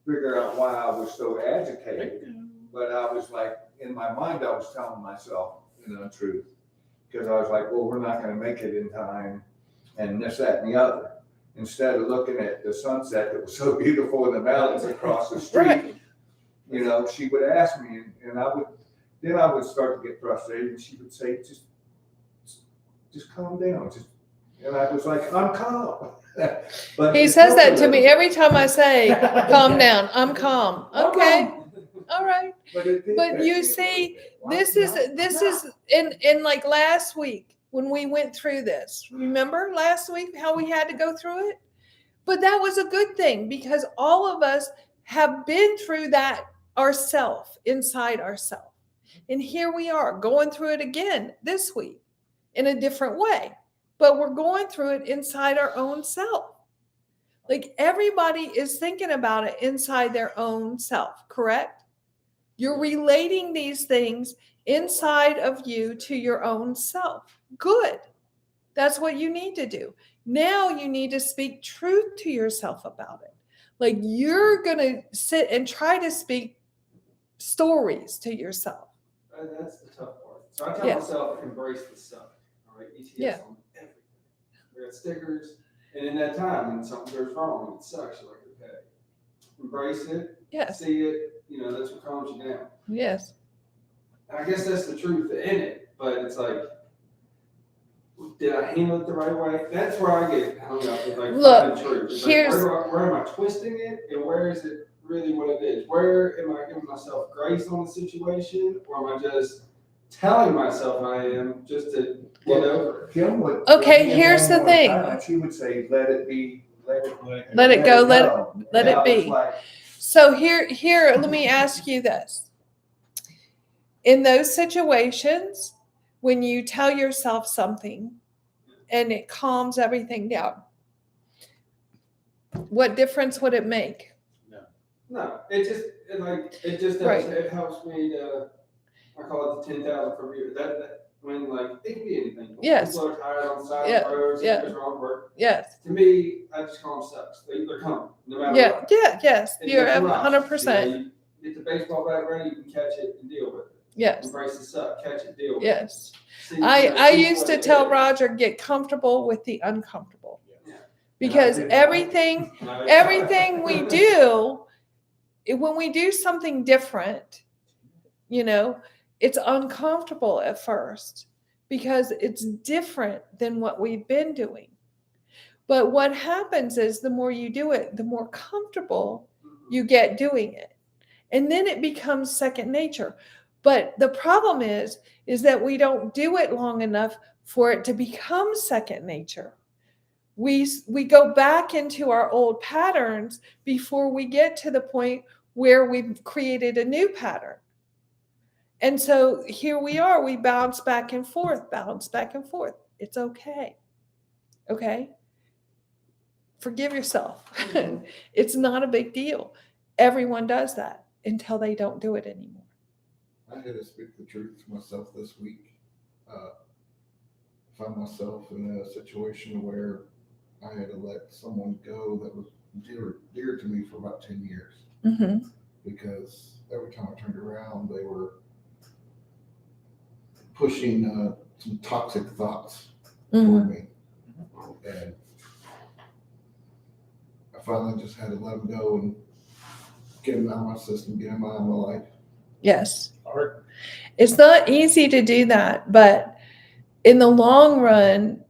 figure out why I was so agitated. But I was like, in my mind, I was telling myself, you know, the truth, because I was like, well, we're not going to make it in time, and this, that, and the other. Instead of looking at the sunset that was so beautiful in the mountains across the street, Right. you know, she would ask me, and I would start to get frustrated, and she would say, just calm down. And I was like, I'm calm. But He says that to me every time I say, calm down, I'm calm. Okay, all right. But you see, this is in like last week when we went through this. Remember last week how we had to go through it? But that was a good thing because all of us have been through that ourselves, inside ourselves. And here we are going through it again this week in a different way. But we're going through it inside our own self. Like everybody is thinking about it inside their own self, correct? You're relating these things inside of you to your own self. Good. That's what you need to do. Now you need to speak truth to yourself about it. Like you're going to sit and try to speak stories to yourself. That's the tough part. So I tell Yeah. myself, embrace the suck. All right, ETS Yeah. on everything. We got stickers, and in that time, when something goes wrong, it sucks. You're like, okay, embrace it, Yes. see it. You know, that's what calms you down. Yes. And I guess that's the truth in it. But it's like, did I handle it the right way? That's where I get hung up with like Look, finding truth. It's here's- like, where am I twisting it, and where is it really what it is? Where am I giving myself grace on the situation, or am I just telling myself I am just to get over it? Kim would. Okay, Kim here's the one more thing. time, She would say, let it be, Let it go, go. let And it I was be. like, So here, let me ask you this. In those situations, when you tell yourself something and it calms everything down, what difference would it make? No, it just does. Right. It helps me to. I call it the 10,000 for you. That when like it can be anything. Yes. People are tired on the side Yeah, of the road. yeah. Something's wrong with work. Yes. To me, I just call them sucks. They're coming no matter Yeah. what. Yeah. Yes. And You're that's rough. 100%. You know, you get the baseball bat ready, you can catch it and deal with it. Yes. Embrace the suck, catch it, deal with Yes. it. See, you know, I see used what to it tell is. Roger, get comfortable with the uncomfortable. Yeah. Because And I did. everything No, everything we do, when we do something different, you know, it's uncomfortable at first because it's different than what we've been doing. But what happens is the more you do it, the more comfortable you get doing it. And then it becomes second nature. But the problem is that we don't do it long enough for it to become second nature. We go back into our old patterns before we get to the point where we've created a new pattern. And so here we are, we bounce back and forth, It's okay. Okay? Forgive yourself. It's not a big deal. Everyone does that until they don't do it anymore. I had to speak the truth to myself this week. Found myself in a situation where I had to let someone go that was dear to me for about 10 years Mm-hmm. because every time I turned around, they were pushing some toxic thoughts Mm-hmm. toward me. And I finally just had to let them go and get them out of my system, get them out of my life. Yes. Hard. It's not easy to do that, but in the long run,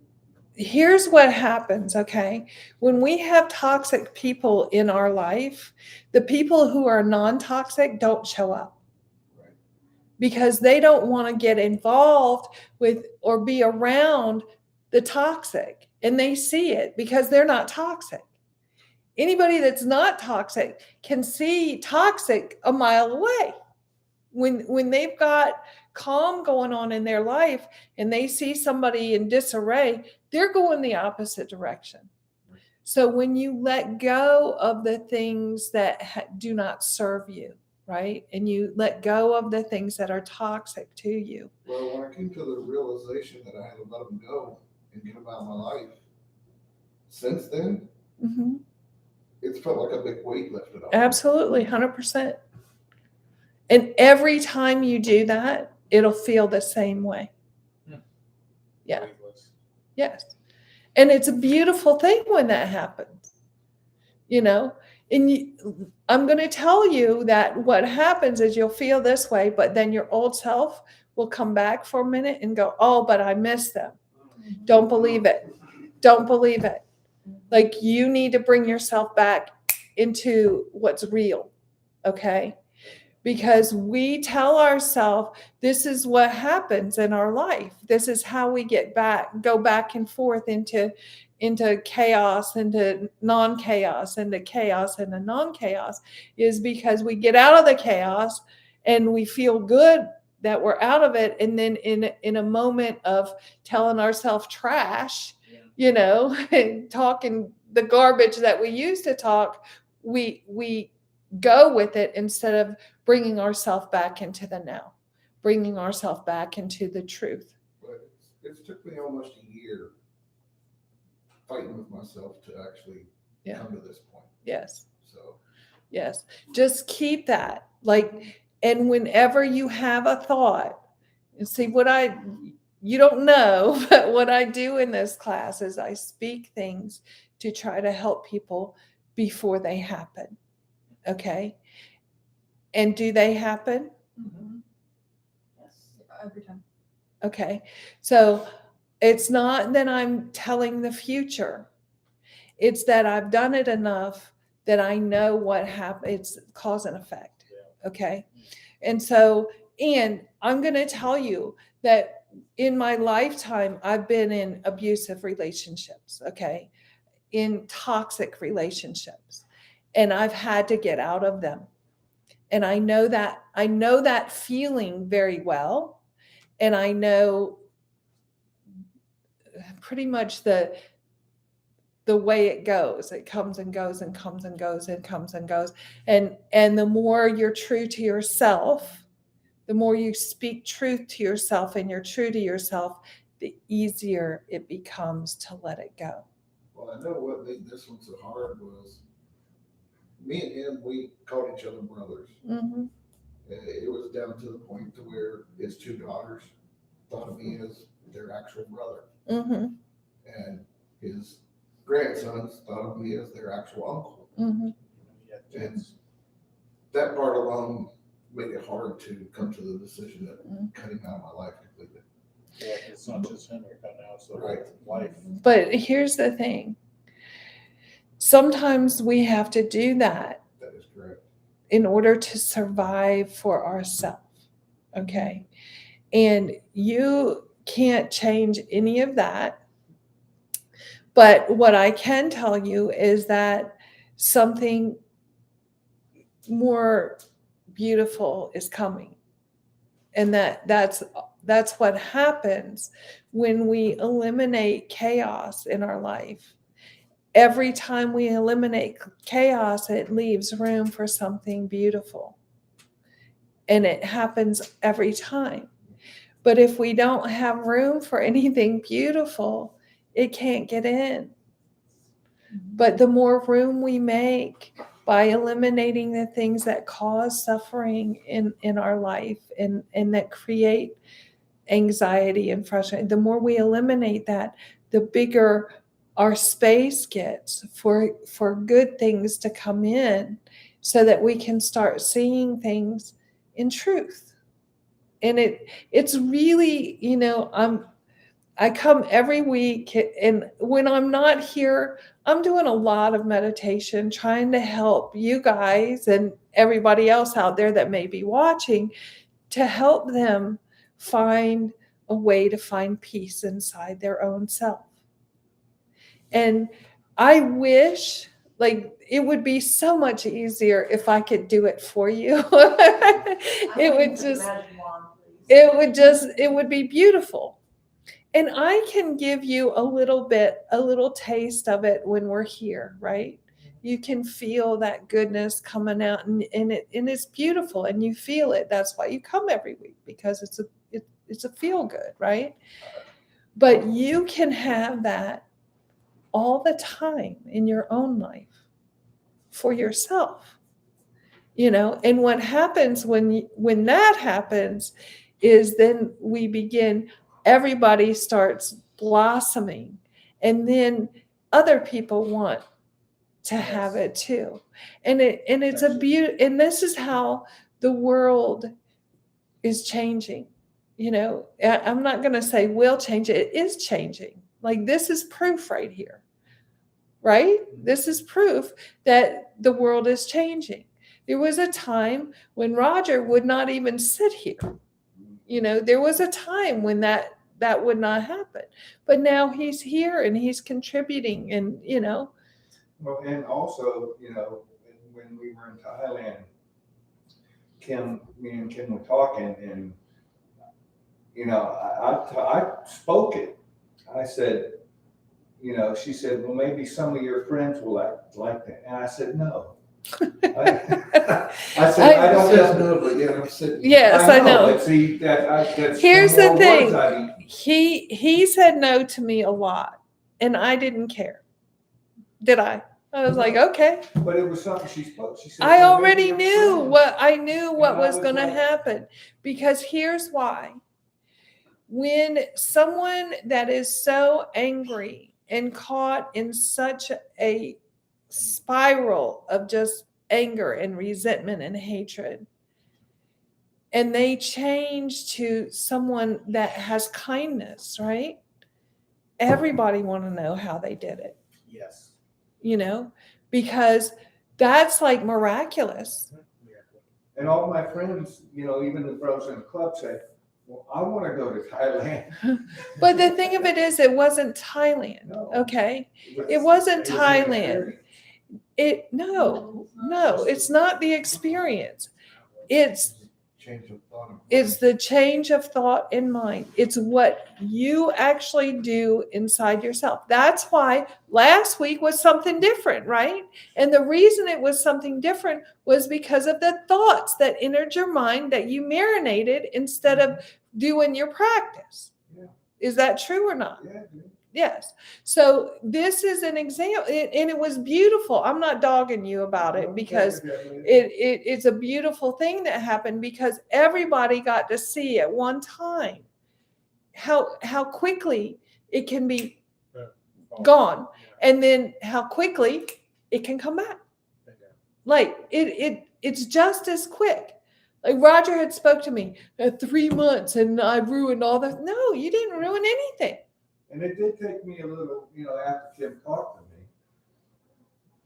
here's what happens, okay? When we have toxic people in our life, the people who are non-toxic don't show up Right. because they don't want to get involved with or be around the toxic, and they see it because they're not toxic. Anybody that's not toxic can see toxic a mile away. When they've got calm going on in their life and they see somebody in disarray, they're going the opposite direction. So when you let go of the things that do not serve you, right? And you let go of the things that are toxic to you. Well, when I came to the realization that I had to let them go and get them out of my life, since then, Mm-hmm. it's felt like a big weight lifted off. Absolutely, 100%. And every time you do that, it'll feel the same way. Yeah. Yes. And it's a beautiful thing when that happens, you know, and I'm going to tell you that what happens is you'll feel this way, but then your old self will come back for a minute and go, oh, but I miss them. Don't believe it. Don't believe it. Like you need to bring yourself back into what's real. Okay. Because we tell ourselves this is what happens in our life. This is how we go back and forth into chaos, into non-chaos, into chaos, into non-chaos, is because we get out of the chaos and we feel good that we're out of it. And then in a moment of telling ourselves trash, you know, and talking the garbage that we used to talk, we go with it instead of bringing ourselves back into the now, bringing ourselves back into the truth. But it's took me almost a year fighting with myself to actually come to this point. Yes. So Yes. Just keep that. Like, and whenever you have a thought, and see you don't know, but what I do in this class is I speak things to try to help people before they happen. Okay. And do they happen? Yes, every time. Okay. So it's not that I'm telling the future. It's that I've done it enough that I know what happened. It's cause and effect. Okay. And so, and I'm going to tell you that in my lifetime, I've been in abusive relationships. Okay. In toxic relationships. And I've had to get out of them. And I know that feeling very well. And I know pretty much the way it goes. It comes and goes and comes and goes and comes and goes. And the more you're true to yourself, the more you speak truth to yourself and you're true to yourself, the easier it becomes to let it go. well, I know what made this one so hard was me and him, we called each other brothers. Mm-hmm. It was down to the point to where his two daughters thought of me as their actual brother. Mm-hmm. And his grandsons thought of me as their actual uncle. Mm-hmm. And that part alone made it hard to come to the decision of cutting out of my life completely. Yeah, it's not just him, you're cutting out, so Right. life. But here's the thing. Sometimes we have to do that That is correct. in order to survive for ourselves. Okay. And you can't change any of that. But what I can tell you is that something more beautiful is coming. And that's That's what happens when we eliminate chaos in our life. Every time we eliminate chaos, it leaves room for something beautiful. And it happens every time. But if we don't have room for anything beautiful, it can't get in. But the more room we make by eliminating the things that cause suffering in our life and that create anxiety and frustration, the more we eliminate that, the bigger our space gets for good things to come in, so that we can start seeing things in truth. And it's really, I come every week, and when I'm not here, I'm doing a lot of meditation, trying to help you guys and everybody else out there that may be watching, to help them find a way to find peace inside their own self. And I wish, like, it would be so much easier if I could do it for you. It would be beautiful. And I can give you a little taste of it when we're here, right? You can feel that goodness coming out, and it's beautiful, and you feel it. That's why you come every week, because it's a feel good, right? But you can have that all the time in your own life for yourself, and what happens when that happens is then we begin, everybody starts blossoming, and then other people want to have it too. And it's a beauty, and this is how the world is changing. I'm not going to say will change, it is changing. Like, this is proof right here, right? This is proof that the world is changing. There was a time when Roger would not even sit here. There was a time when that would not happen. But now he's here and he's contributing, and Well, and also, when we were in Thailand, me and Kim were talking, and I spoke it. I said, she said, well, maybe some of your friends will like that. And I said, no. I said, I don't know. But yeah, I'm sitting. Yes, I know. But see, that's Here's some the more words thing. I He said no to me a lot, and I didn't care. Did I? I was like, okay. But it was something she spoke. She said, I well, already maybe your knew friends- what And I was was going to like- happen, because here's why. When someone that is so angry and caught in such a spiral of just anger and resentment and hatred, and they change to someone that has kindness, right? Everybody want to know how they did it, Yes. because that's like miraculous. And all my friends, even the bros in the club say, well, I want to go to Thailand. But the thing of it is, it wasn't Thailand, No. okay? It wasn't It was an Thailand. experience. No, it's not the experience. It's Change of thought. It's the change of thought in mind. It's what you actually do inside yourself. That's why last week was something different, right? And the reason it was something different was because of the thoughts that entered your mind that you marinated instead of doing your practice. Yeah. Is that true or not? Yeah, dude. Yes. So this is an example, and it was beautiful. I'm not dogging you about it, because it's a beautiful thing that happened, because everybody got to see at one time how quickly it can be gone, and then how quickly it can come back. Like it's just as quick. Like Roger had spoke to me 3 months and I ruined all that. No, you didn't ruin anything. And it did take me a little, after Kim talked to me,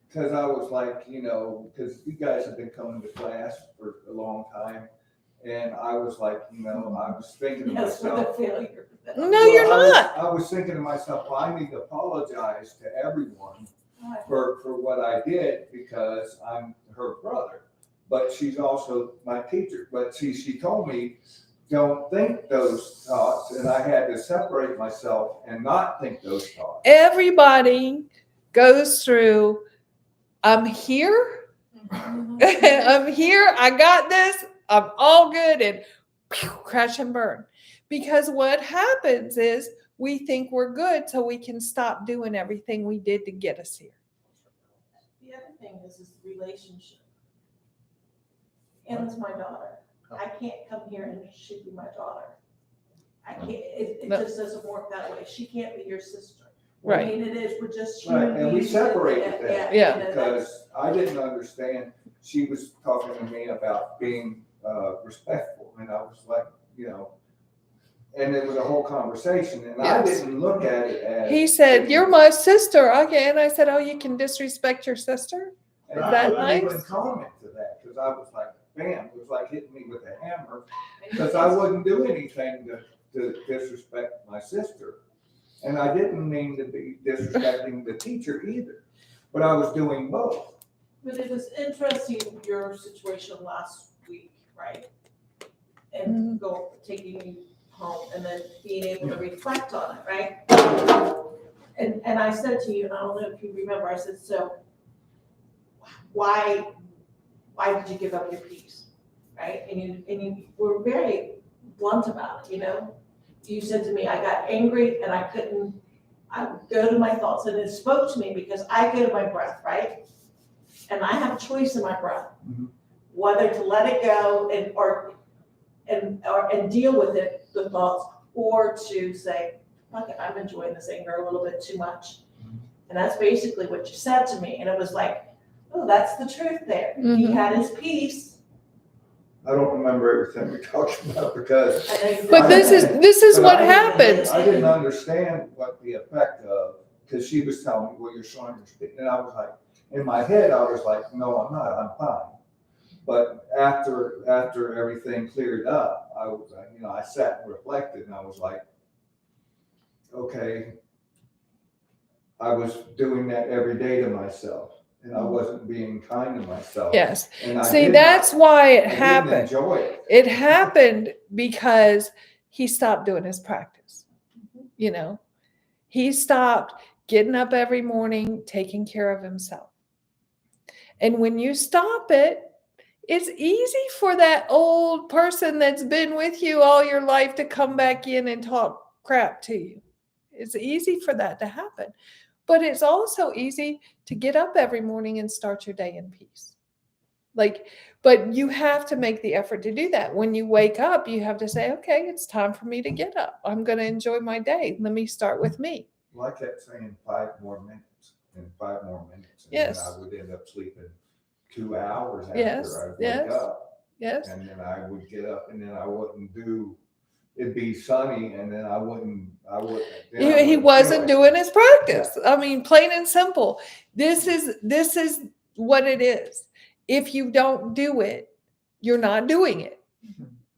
because I was like, because you guys have been coming to class for a long time, and I was like, I was thinking to Yes, with myself, a failure. No, you're not. I was thinking to myself, well, I need to apologize to everyone for what I did, because I'm her brother, but she's also my teacher. But she told me don't think those thoughts, and I had to separate myself and not think those thoughts. Everybody goes through, I'm here, I'm here, I got this, I'm all good, and crash and burn. Because what happens is we think we're good, so we can stop doing everything we did to get us here. The other thing is relationship. Anna's my daughter. I can't come here and she'd be my daughter. I can't, it No. just doesn't work that way. She can't be your sister. I Right. mean, it is, we're just Right, human and we beings. separated that. Yeah. you know, that's- Because I didn't understand, she was talking to me about being respectful, and I was like, you know, and it was a whole conversation, and I Yes. didn't look at it as. He said, "You're my sister." Okay, and I said, "Oh, you can disrespect your sister?" And Is I that wouldn't even nice? comment to that, because I was like, bam, it was like hitting me with a hammer, and because I wouldn't do anything to disrespect my sister. And I didn't mean to be disrespecting the teacher either, but I was doing both. But it was interesting, your situation last week, right? And taking you home and then being able to reflect on it, right? And I said to you, and I don't know if you remember, I said, so why did you give up your peace, right? And you were very blunt about it, you know? You said to me, I got angry and I would go to my thoughts, and it spoke to me because I go to my breath, right? And I have a choice in my breath, Mhm. whether to let it go and deal with it, the thoughts, or to say, fuck it, I'm enjoying this anger a little bit too much. And that's basically what you said to me. And it was like, oh, that's the truth there. He Mhm. had his peace. I don't remember everything we talked about because. And then- But this is But what I didn't- happens. I didn't understand what the effect of, because she was telling me, well, you're showing your speed, and I was like, in my head, I was like, no, I'm not, I'm fine. But after everything cleared up, I was, you know, I sat and reflected, and I was like, okay, I was doing that every day to myself, and I wasn't being kind to myself. Yes. And I See, did that's not- why it I didn't happened. enjoy it. It happened because he stopped doing his practice. You know, he stopped getting up every morning, taking care of himself. And when you stop it, it's easy for that old person that's been with you all your life to come back in and talk crap to you. It's easy for that to happen. But it's also easy to get up every morning and start your day in peace. But you have to make the effort to do that. When you wake up, you have to say, okay, it's time for me to get up. I'm going to enjoy my day. Let me start with me. Well, I kept saying 5 more minutes and 5 more minutes. And Yes. then I would end up sleeping 2 hours Yes, after I yes. wake up. Yes. And then I would get up and then I wouldn't do, it'd be sunny and then I wouldn't. then I He wouldn't wasn't do it. doing his practice. I mean, plain and simple. This is what it is. If you don't do it, you're not doing it.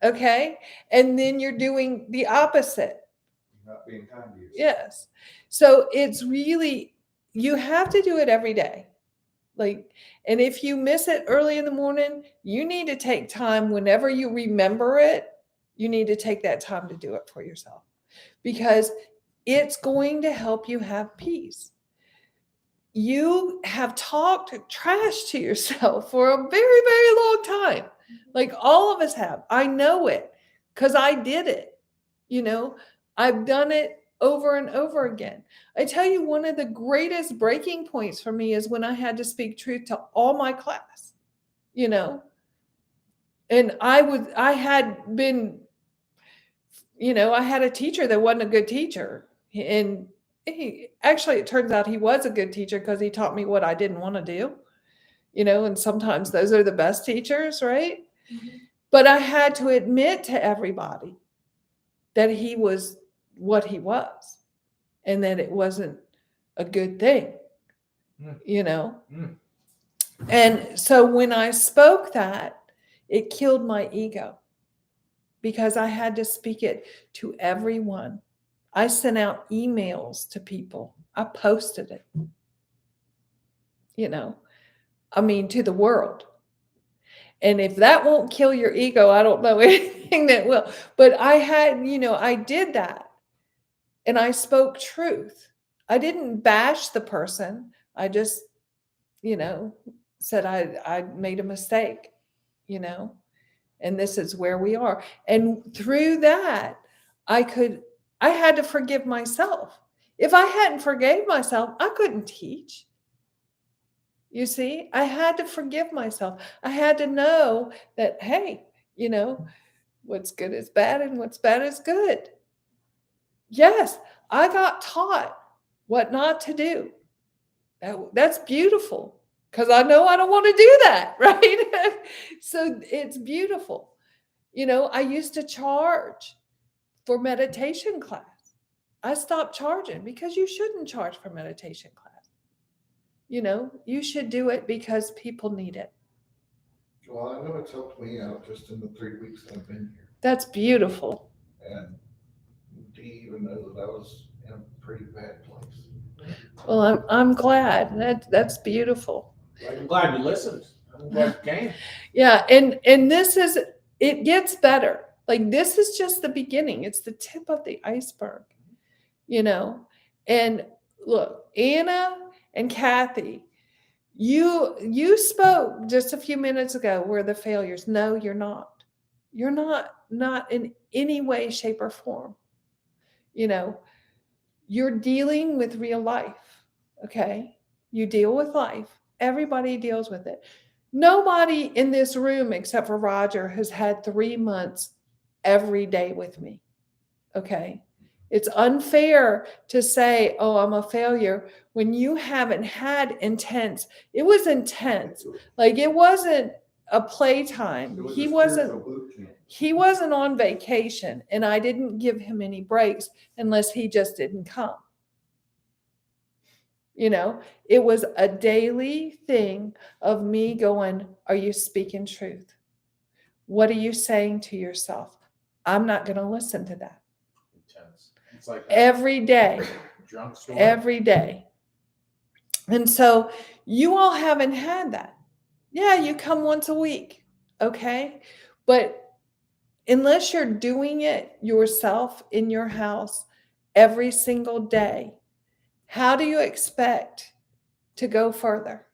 Okay? And then you're doing the opposite. Not being kind to yourself. Yes. So it's really, you have to do it every day. And if you miss it early in the morning, you need to take time whenever you remember it, you need to take that time to do it for yourself because it's going to help you have peace. You have talked trash to yourself for a very, very long time. Like all of us have. I know it because I did it. You know, I've done it over and over again. I tell you, one of the greatest breaking points for me is when I had to speak truth to all my class, you know, and I had been, you know, I had a teacher that wasn't a good teacher. And it turns out he was a good teacher because he taught me what I didn't want to do, you know, and sometimes those are the best teachers, right? Mhm. But I had to admit to everybody that he was what he was and that it wasn't a good thing, you know? Mm. And so when I spoke that, it killed my ego because I had to speak it to everyone. I sent out emails to people. I posted it, you know, I mean, to the world. And if that won't kill your ego, I don't know anything that will. But I had, I did that, and I spoke truth. I didn't bash the person. I just, said I made a mistake, and this is where we are. And through that, I had to forgive myself. If I hadn't forgave myself, I couldn't teach. You see, I had to forgive myself. I had to know that, hey, what's good is bad and what's bad is good. Yes, I got taught what not to do. That's beautiful, because I know I don't want to do that, right? So it's beautiful. I used to charge for meditation class. I stopped charging because you shouldn't charge for meditation class. You should do it because people need it. Well, I know it's helped me out just in the 3 weeks that I've been here. That's beautiful. And do you even know that I was in a pretty bad place? Well, I'm glad. That's beautiful. I'm glad you listened. I'm glad you came. Yeah, and it gets better. Like, this is just the beginning. It's the tip of the iceberg, And look, Anna and Kathy, you spoke just a few minutes ago, we're the failures. No, you're not. You're not in any way, shape, or form. You're dealing with real life. Okay? You deal with life. Everybody deals with it. Nobody in this room except for Roger has had 3 months every day with me. Okay? It's unfair to say, oh, I'm a failure, when you haven't had intense. It was intense. Like, it wasn't a playtime. He wasn't on vacation, and I didn't give him any breaks unless he just didn't come. It was a daily thing of me going, are you speaking truth? What are you saying to yourself? I'm not going to listen to that. Intense. It's like Every day. drunk story. Every day. And so you all haven't had that. Yeah, you come once a week. Okay. But unless you're doing it yourself in your house every single day, how do you expect to go further?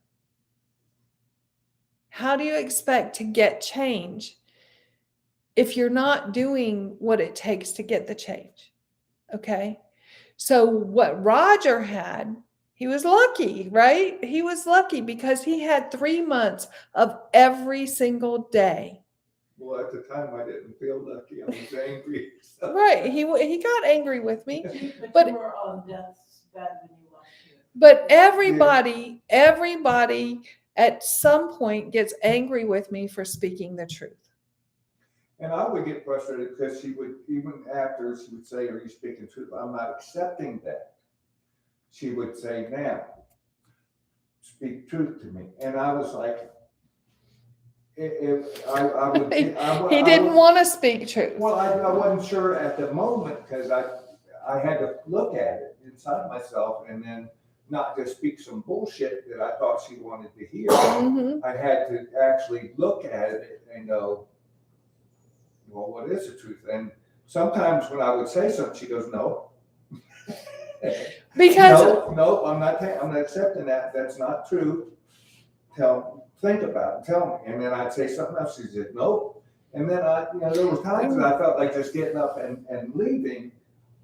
How do you expect to get change if you're not doing what it takes to get the change? Okay. So what Roger had, he was lucky, right? He was lucky because he had 3 months of every single day. Well, at the time, I didn't feel lucky. I was angry. Right. He got angry with me. But But- you were on death's bed when you left here. But everybody at some point gets angry with me for speaking the truth. And I would get frustrated because she would, even after she would say, are you speaking truth? I'm not accepting that. She would say, now, speak truth to me. And I was like, if I would. He didn't want to speak truth. Well, I wasn't sure at the moment because I had to look at it inside myself and then not just speak some bullshit that I thought she wanted to hear. Mhm. I had to actually look at it and go, well, what is the truth? And sometimes when I would say something, she goes, no. Because No, I'm not accepting that. That's not true. Think about it. Tell me. And then I'd say something else. She said, no. And then there were times that I felt like just getting up and leaving.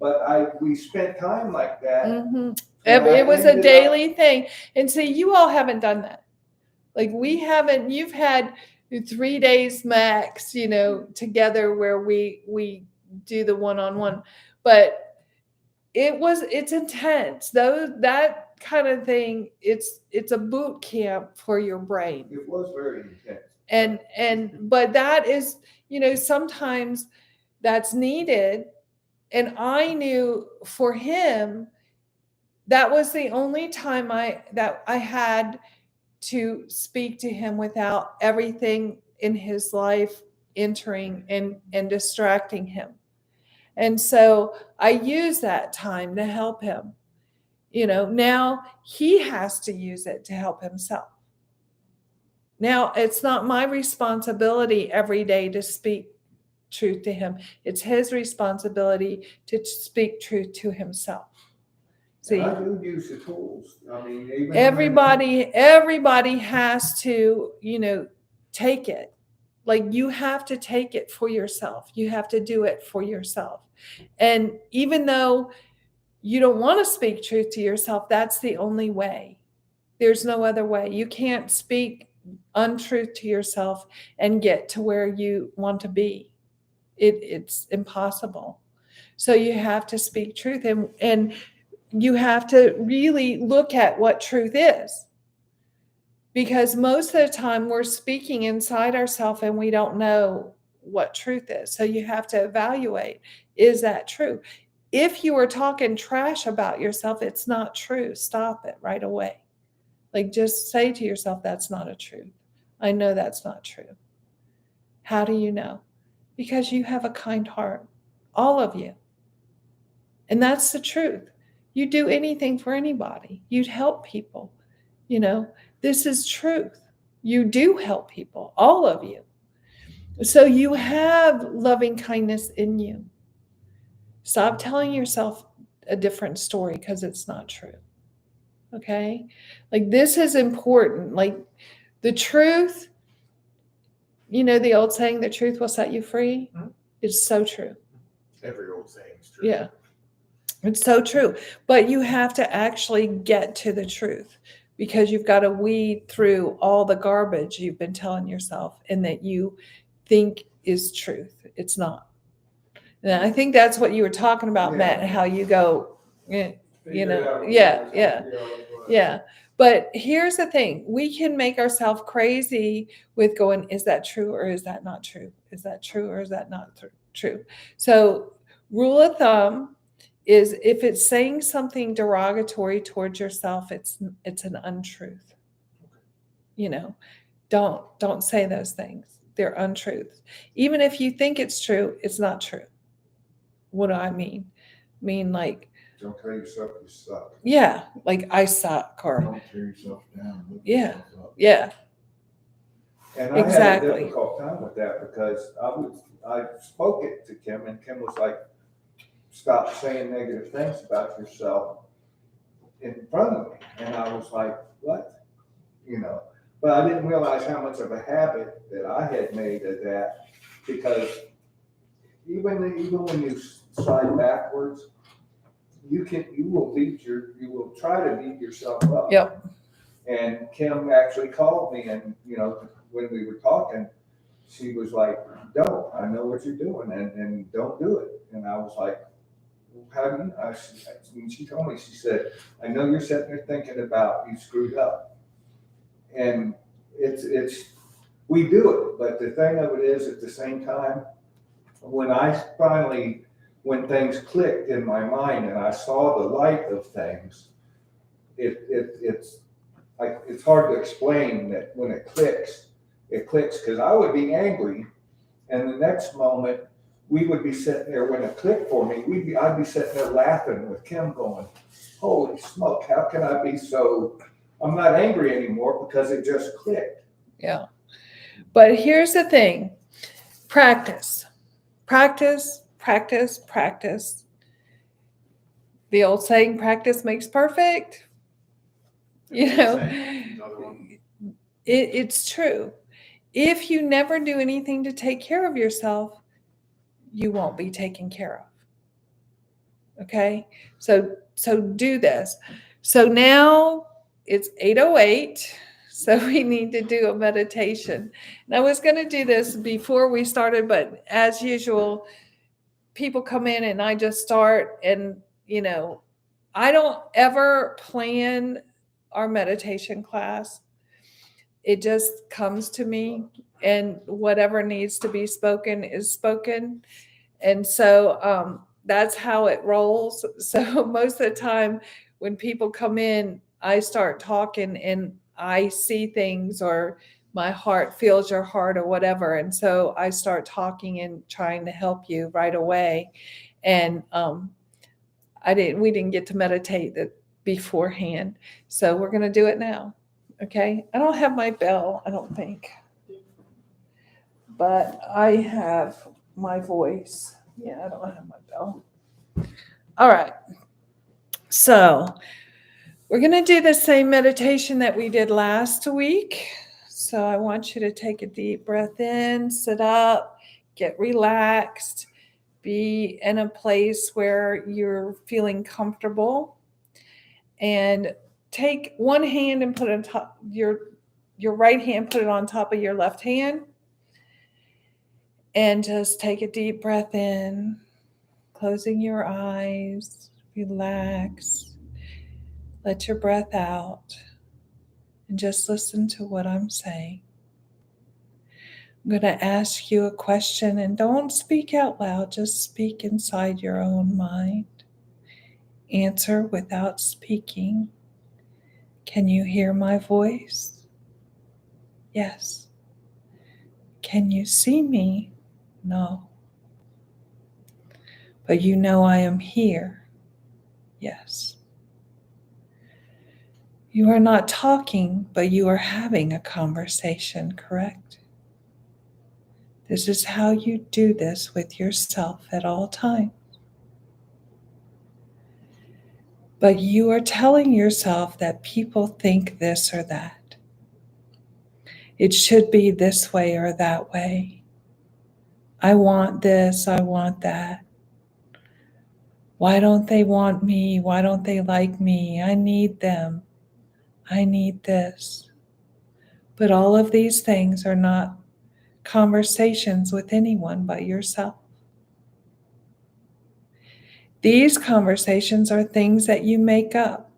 But we spent time like that. mhm. And I It was a ended up- daily thing. And see, you all haven't done that. Like, you've had 3 days max, together where we do the one-on-one, but it's intense. That kind of thing, it's a boot camp for your brain. It was very intense. But that is, sometimes that's needed. And I knew for him, that was the only time I had to speak to him without everything in his life entering and distracting him. And so I use that time to help him. Now he has to use it to help himself. Now, it's not my responsibility every day to speak truth to him. It's his responsibility to speak truth to himself. See, And I do use the tools. I mean, even when- everybody has to, take it. Like, you have to take it for yourself. You have to do it for yourself. And even though you don't want to speak truth to yourself, that's the only way. There's no other way. You can't speak untruth to yourself and get to where you want to be. It's impossible. So you have to speak truth, and you have to really look at what truth is. Because most of the time we're speaking inside ourselves and we don't know what truth is. So you have to evaluate, is that true? If you are talking trash about yourself, it's not true. Stop it right away. Like, just say to yourself, that's not a truth. I know that's not true. How do you know? Because you have a kind heart, all of you. And that's the truth. You'd do anything for anybody. You'd help people. This is truth. You do help people, all of you. So you have loving kindness in you. Stop telling yourself a different story because it's not true. Okay? Like, this is important. Like, the truth, the old saying, the truth will set you free. It's so true. Every old saying is true. Yeah. It's so true. But you have to actually get to the truth, because you've got to weed through all the garbage you've been telling yourself and that you think is truth. It's not. And I think that's what you were talking about, Matt, how you go, yeah. But here's the thing. We can make ourselves crazy with going, is that true or is that not true? Is that true or is that not true? So rule of thumb is, if it's saying something derogatory towards yourself, it's an untruth. Don't say those things. They're untruths. Even if you think it's true, it's not true. What do I mean? Like, Don't tell yourself you suck. yeah, like I suck, or Don't tear yourself down. Lift Yeah. yourself up. yeah, And I Exactly. had a difficult time with that because I spoke it to Kim, and Kim was like, stop saying negative things about yourself in front of me. And I was like, what? But I didn't realize how much of a habit that I had made of that, because even when you slide backwards, you will try to beat yourself up. Yep. And Kim actually called me, and when we were talking, she was like, don't, I know what you're doing, and don't do it. And I was like, how do you, she told me, she said, I know you're sitting there thinking about you screwed up. And we do it, but the thing of it is, at the same time, when things clicked in my mind and I saw the light of things, it's hard to explain that when it clicks, because I would be angry, and the next moment we would be sitting there, when it clicked for me, I'd be sitting there laughing with Kim going, holy smoke, how can I be so, I'm not angry anymore because it just clicked. Yeah. But here's the thing. Practice. The old saying, practice makes perfect. Another one. It's true. If you never do anything to take care of yourself, you won't be taken care of. Okay? So do this. So now it's 8:08. So we need to do a meditation. And I was going to do this before we started, but as usual, people come in and I just start, and I don't ever plan our meditation class. It just comes to me, and whatever needs to be spoken is spoken. And so that's how it rolls. So most of the time when people come in, I start talking and I see things, or my heart feels your heart, or whatever. And so I start talking and trying to help you right away. And we didn't get to meditate that beforehand. So we're going to do it now. Okay, I don't have my bell, I don't think. But I have my voice. Yeah, I don't have my bell. All right. So we're going to do the same meditation that we did last week. So I want you to take a deep breath in, sit up, get relaxed, be in a place where you're feeling comfortable, and take one hand and put it on top your right hand, put it on top of your left hand, and just take a deep breath in, closing your eyes, relax, let your breath out, and just listen to what I'm saying. I'm going to ask you a question, and don't speak out loud, just speak inside your own mind. Answer without speaking. Can you hear my voice? Yes. Can you see me? No. But you know I am here? Yes. You are not talking, but you are having a conversation, correct? This is how you do this with yourself at all times. But you are telling yourself that people think this or that. It should be this way or that way. I want this, I want that. Why don't they want me? Why don't they like me? I need them. I need this. But all of these things are not conversations with anyone but yourself. These conversations are things that you make up.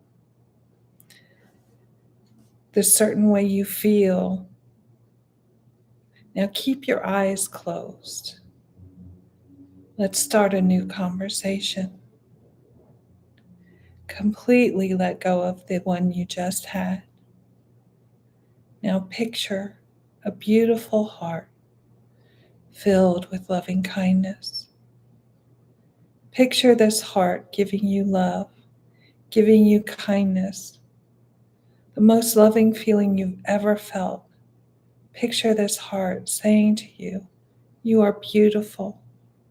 The certain way you feel. Now keep your eyes closed. Let's start a new conversation. Completely let go of the one you just had. Now picture a beautiful heart filled with loving kindness. Picture this heart giving you love, giving you kindness, the most loving feeling you've ever felt. Picture this heart saying to you, you are beautiful,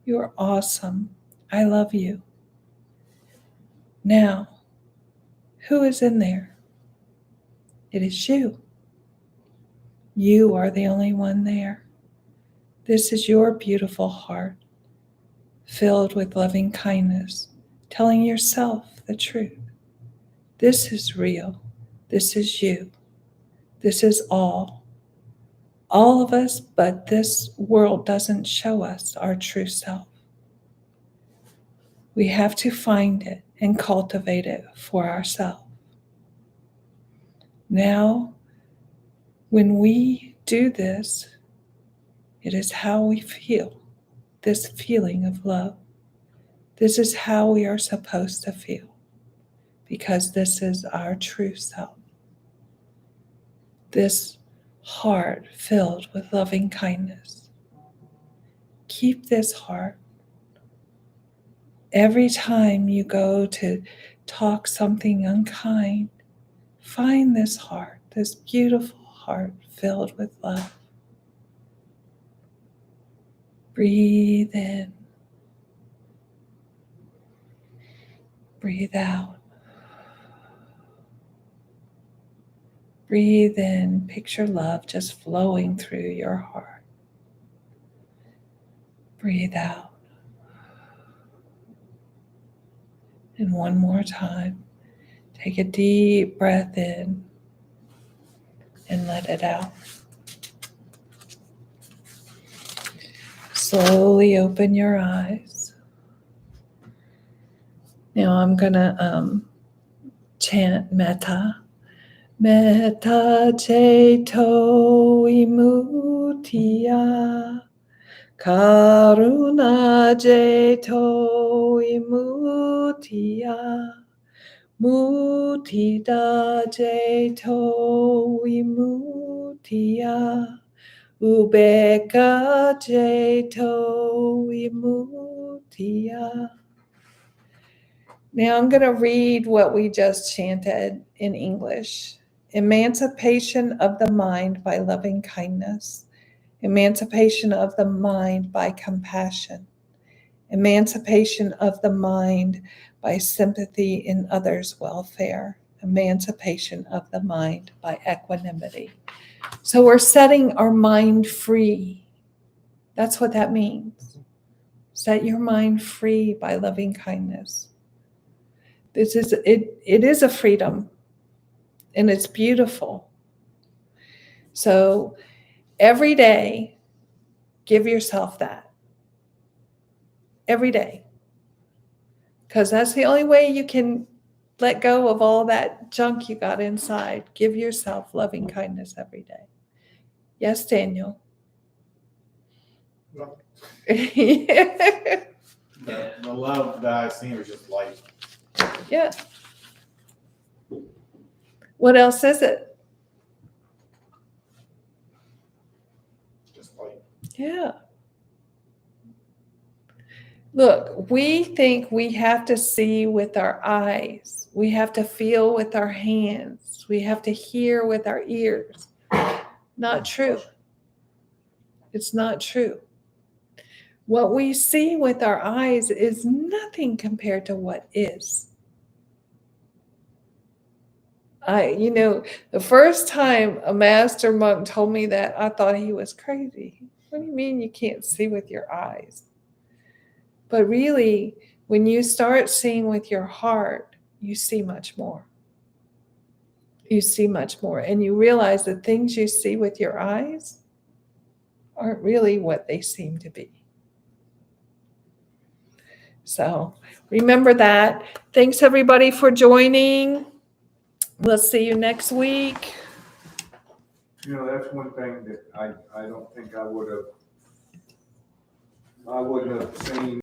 you are awesome, I love you. Now, who is in there? It is you. You are the only one there. This is your beautiful heart, filled with loving kindness, telling yourself the truth. This is real. This is you. This is all of us, but this world doesn't show us our true self. We have to find it and cultivate it for ourselves. Now, when we do this, it is how we feel, this feeling of love. This is how we are supposed to feel, because this is our true self. This heart filled with loving kindness. Keep this heart. Every time you go to talk something unkind, find this heart, this beautiful heart filled with love. Breathe in. Breathe out. Breathe in. Picture love just flowing through your heart. Breathe out. And one more time. Take a deep breath in and let it out. Slowly open your eyes. Now I'm going to chant metta. Metta ceto imutiya. Karuna ceto imutiya. Mutida ceto imutiya. Ubeka ceto imutiya. Now I'm going to read what we just chanted in English, emancipation of the mind by loving kindness, emancipation of the mind by compassion, emancipation of the mind by sympathy in others' welfare, emancipation of the mind by equanimity. So we're setting our mind free. That's what that means. Set your mind free by loving kindness. This is it. It is a freedom, and it's beautiful. So every day, give yourself that. Every day. Because that's the only way you can let go of all that junk you got inside. Give yourself loving kindness every day. Yes, Daniel. No. Yeah. The love that I've seen was just light. What else is it? Just light. Yeah. Look, we think we have to see with our eyes. We have to feel with our hands. We have to hear with our ears. Not true. It's not true. What we see with our eyes is nothing compared to what is. The first time a master monk told me that, I thought he was crazy. What do you mean you can't see with your eyes? But really, when you start seeing with your heart, you see much more. You see much more. And you realize the things you see with your eyes aren't really what they seem to be. So remember that. Thanks, everybody, for joining. We'll see you next week. That's one thing that I don't think I wouldn't have seen